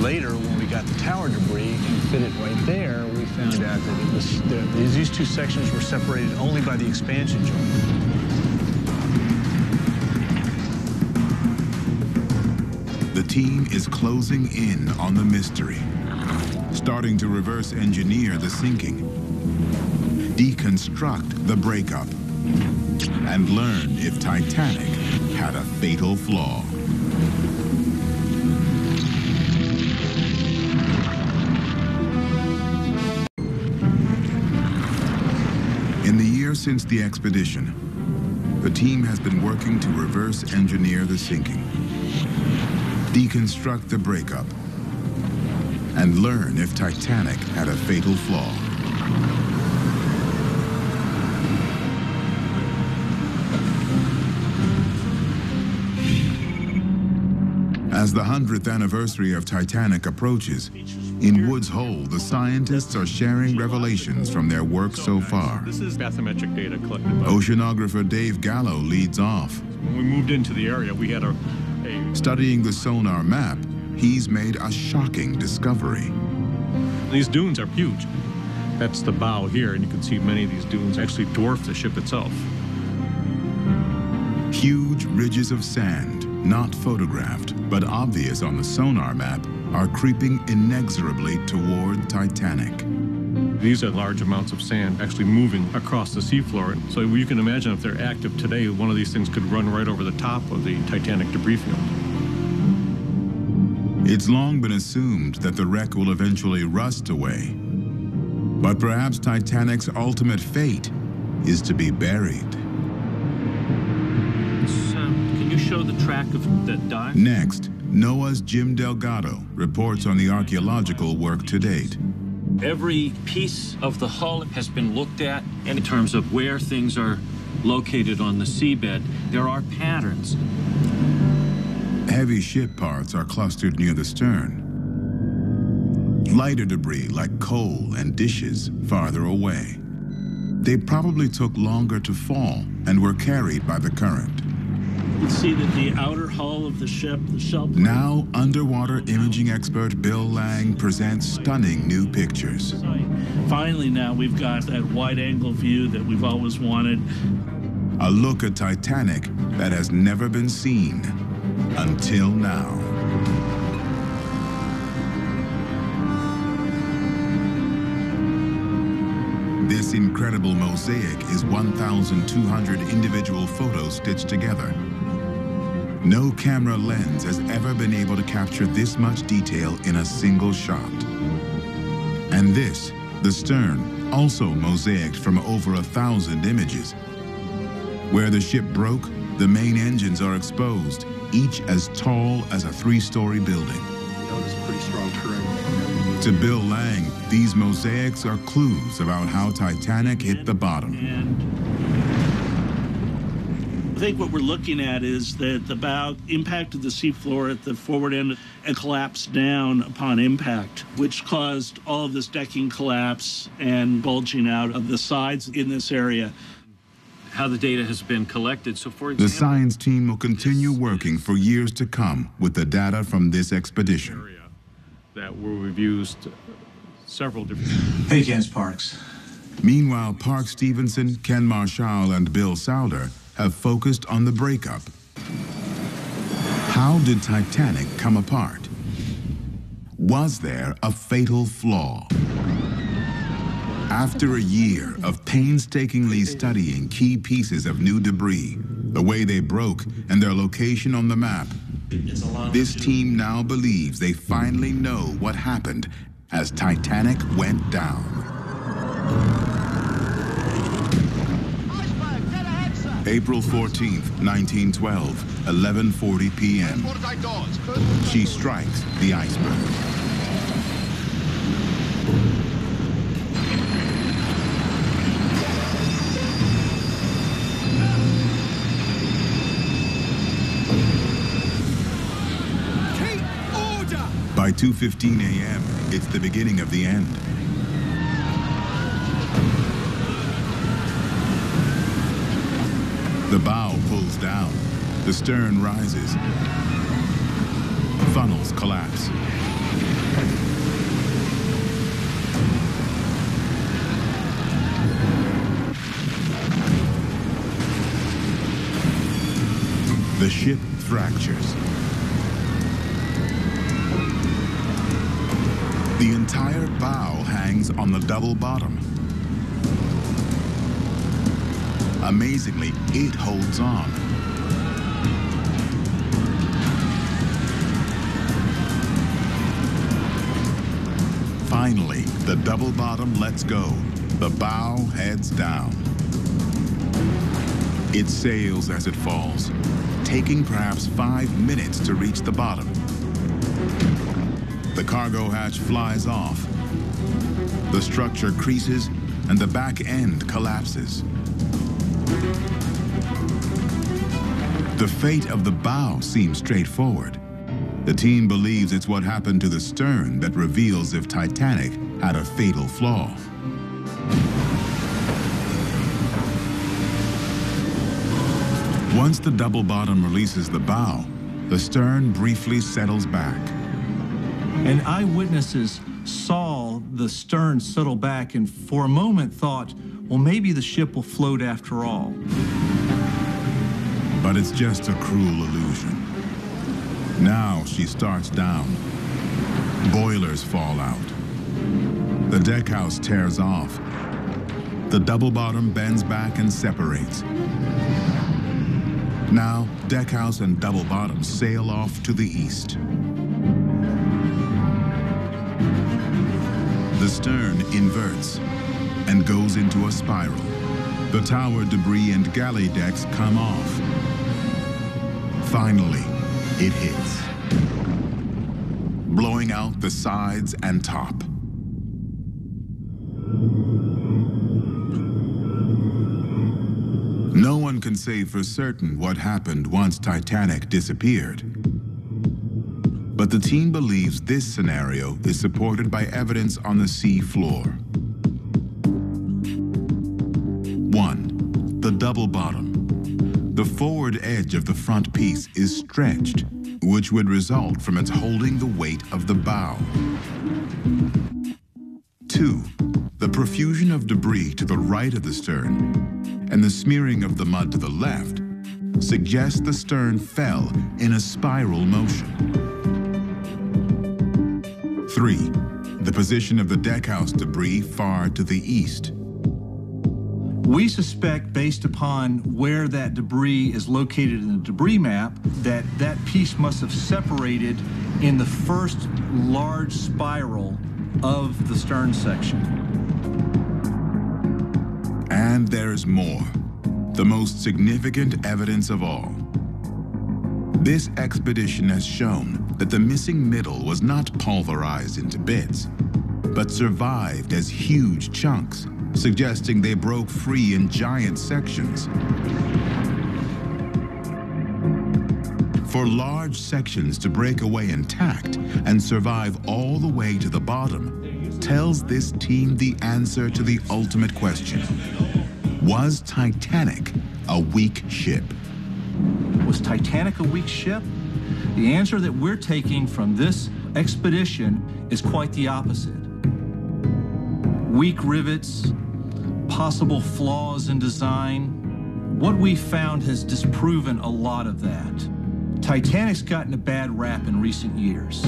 Later, when we got the tower debris and fit it right there, we found out that it was these two sections were separated only by the expansion joint. The team is closing in on the mystery, starting to reverse engineer the sinking, deconstruct the breakup, and learn if Titanic had a fatal flaw. In the year since the expedition, the team has been working to reverse engineer the sinking, deconstruct the breakup, and learn if Titanic had a fatal flaw. As the 100th anniversary of Titanic approaches, in Woods Hole, the scientists are sharing revelations from their work so far. This is bathymetric data collected by Oceanographer Dave Gallo leads off. When we moved into the area, we had a Studying the sonar map, he's made a shocking discovery. These dunes are huge. That's the bow here, and you can see many of these dunes actually dwarf the ship itself. Huge ridges of sand, not photographed, but obvious on the sonar map, are creeping inexorably toward Titanic. These are large amounts of sand actually moving across the seafloor. So you can imagine if they're active today, one of these things could run right over the top of the Titanic debris field. It's long been assumed that the wreck will eventually rust away. But perhaps Titanic's ultimate fate is to be buried. Can you show the track of the dive? Next, NOAA's Jim Delgado reports on the archaeological work to date. Every piece of the hull has been looked at, and in terms of where things are located on the seabed, there are patterns. Heavy ship parts are clustered near the stern. Lighter debris like coal and dishes farther away. They probably took longer to fall and were carried by the current. You can see that the outer hull of the ship, the shell plate. Now, underwater imaging expert Bill Lang presents stunning new pictures. Finally, now we've got that wide-angle view that we've always wanted. A look at Titanic that has never been seen until now. This incredible mosaic is 1,200 individual photos stitched together. No camera lens has ever been able to capture this much detail in a single shot. And this, the stern, also mosaicked from over 1,000 images. Where the ship broke, the main engines are exposed, each as tall as a 3-story building. Notice pretty strong current. To Bill Lang, these mosaics are clues about how Titanic hit the bottom. I think what we're looking at is that the bow impacted the seafloor at the forward end and collapsed down upon impact, which caused all of this decking collapse and bulging out of the sides in this area. How the data has been collected. So, for The example, science team will continue working for years to come with the data from this expedition. That where we've used several different... Hey, Ken Sparks. Meanwhile, Park Stevenson, Ken Marshall, and Bill Souder have focused on the breakup. How did Titanic come apart? Was there a fatal flaw? After a year of painstakingly studying key pieces of new debris, the way they broke, and their location on the map, this team now believes they finally know what happened as Titanic went down. April 14th, 1912, 11:40 p.m. She strikes the iceberg. By 2:15 a.m., it's the beginning of the end. The bow pulls down. The stern rises. Funnels collapse. The ship fractures. The entire bow hangs on the double bottom. Amazingly, it holds on. Finally, the double bottom lets go. The bow heads down. It sails as it falls, taking perhaps 5 minutes to reach the bottom. The cargo hatch flies off. The structure creases and the back end collapses. The fate of the bow seems straightforward. The team believes it's what happened to the stern that reveals if Titanic had a fatal flaw. Once the double bottom releases the bow, the stern briefly settles back. And eyewitnesses saw the stern settle back and for a moment thought, well, maybe the ship will float after all. But it's just a cruel illusion. Now she starts down. Boilers fall out. The deckhouse tears off. The double bottom bends back and separates. Now, deckhouse and double bottom sail off to the east. The stern inverts and goes into a spiral. The tower debris and galley decks come off. Finally, it hits, blowing out the sides and top. No one can say for certain what happened once Titanic disappeared. But the team believes this scenario is supported by evidence on the sea floor. 1. The double bottom. The forward edge of the front piece is stretched, which would result from its holding the weight of the bow. 2. The profusion of debris to the right of the stern and the smearing of the mud to the left suggests the stern fell in a spiral motion. 3. The position of the deckhouse debris far to the east. We suspect, based upon where that debris is located in the debris map, that that piece must have separated in the first large spiral of the stern section. And there's more, the most significant evidence of all. This expedition has shown that the missing middle was not pulverized into bits, but survived as huge chunks, suggesting they broke free in giant sections. For large sections to break away intact and survive all the way to the bottom tells this team the answer to the ultimate question. Was Titanic a weak ship? Was Titanic a weak ship? The answer that we're taking from this expedition is quite the opposite. Weak rivets, possible flaws in design. What we found has disproven a lot of that. Titanic's gotten a bad rap in recent years.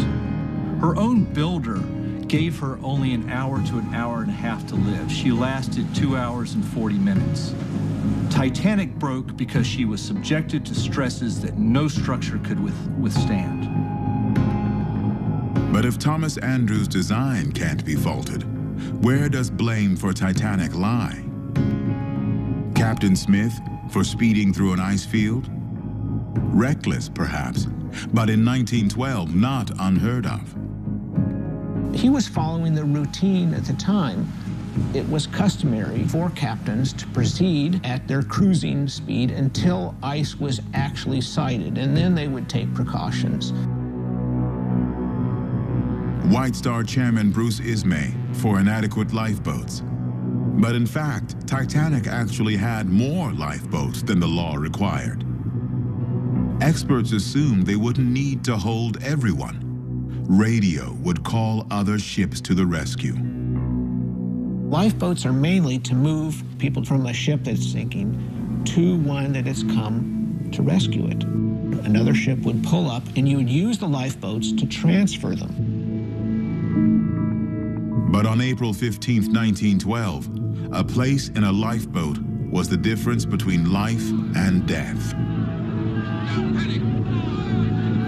Her own builder gave her only an hour to an hour and a half to live. She lasted 2 hours and 40 minutes. Titanic broke because she was subjected to stresses that no structure could withstand. But if Thomas Andrews' design can't be faulted, where does blame for Titanic lie? Captain Smith for speeding through an ice field? Reckless, perhaps, but in 1912, not unheard of. He was following the routine at the time. It was customary for captains to proceed at their cruising speed until ice was actually sighted, and then they would take precautions. White Star Chairman Bruce Ismay for inadequate lifeboats. But in fact, Titanic actually had more lifeboats than the law required. Experts assumed they wouldn't need to hold everyone. Radio would call other ships to the rescue. Lifeboats are mainly to move people from a ship that's sinking to one that has come to rescue it. Another ship would pull up, and you would use the lifeboats to transfer them. But on April 15, 1912, a place in a lifeboat was the difference between life and death.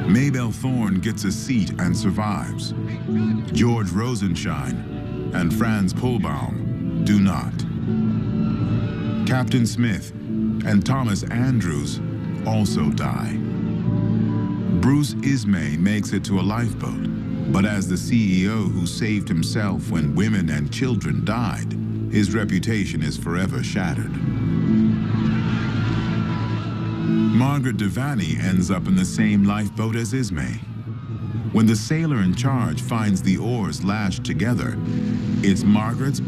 Maybelle Thorne gets a seat and survives. George Rosenshine and Franz Polbaum do not. Captain Smith and Thomas Andrews also die. Bruce Ismay makes it to a lifeboat, but as the CEO who saved himself when women and children died, his reputation is forever shattered. Margaret Devaney ends up in the same lifeboat as Ismay. When the sailor in charge finds the oars lashed together, it's Margaret's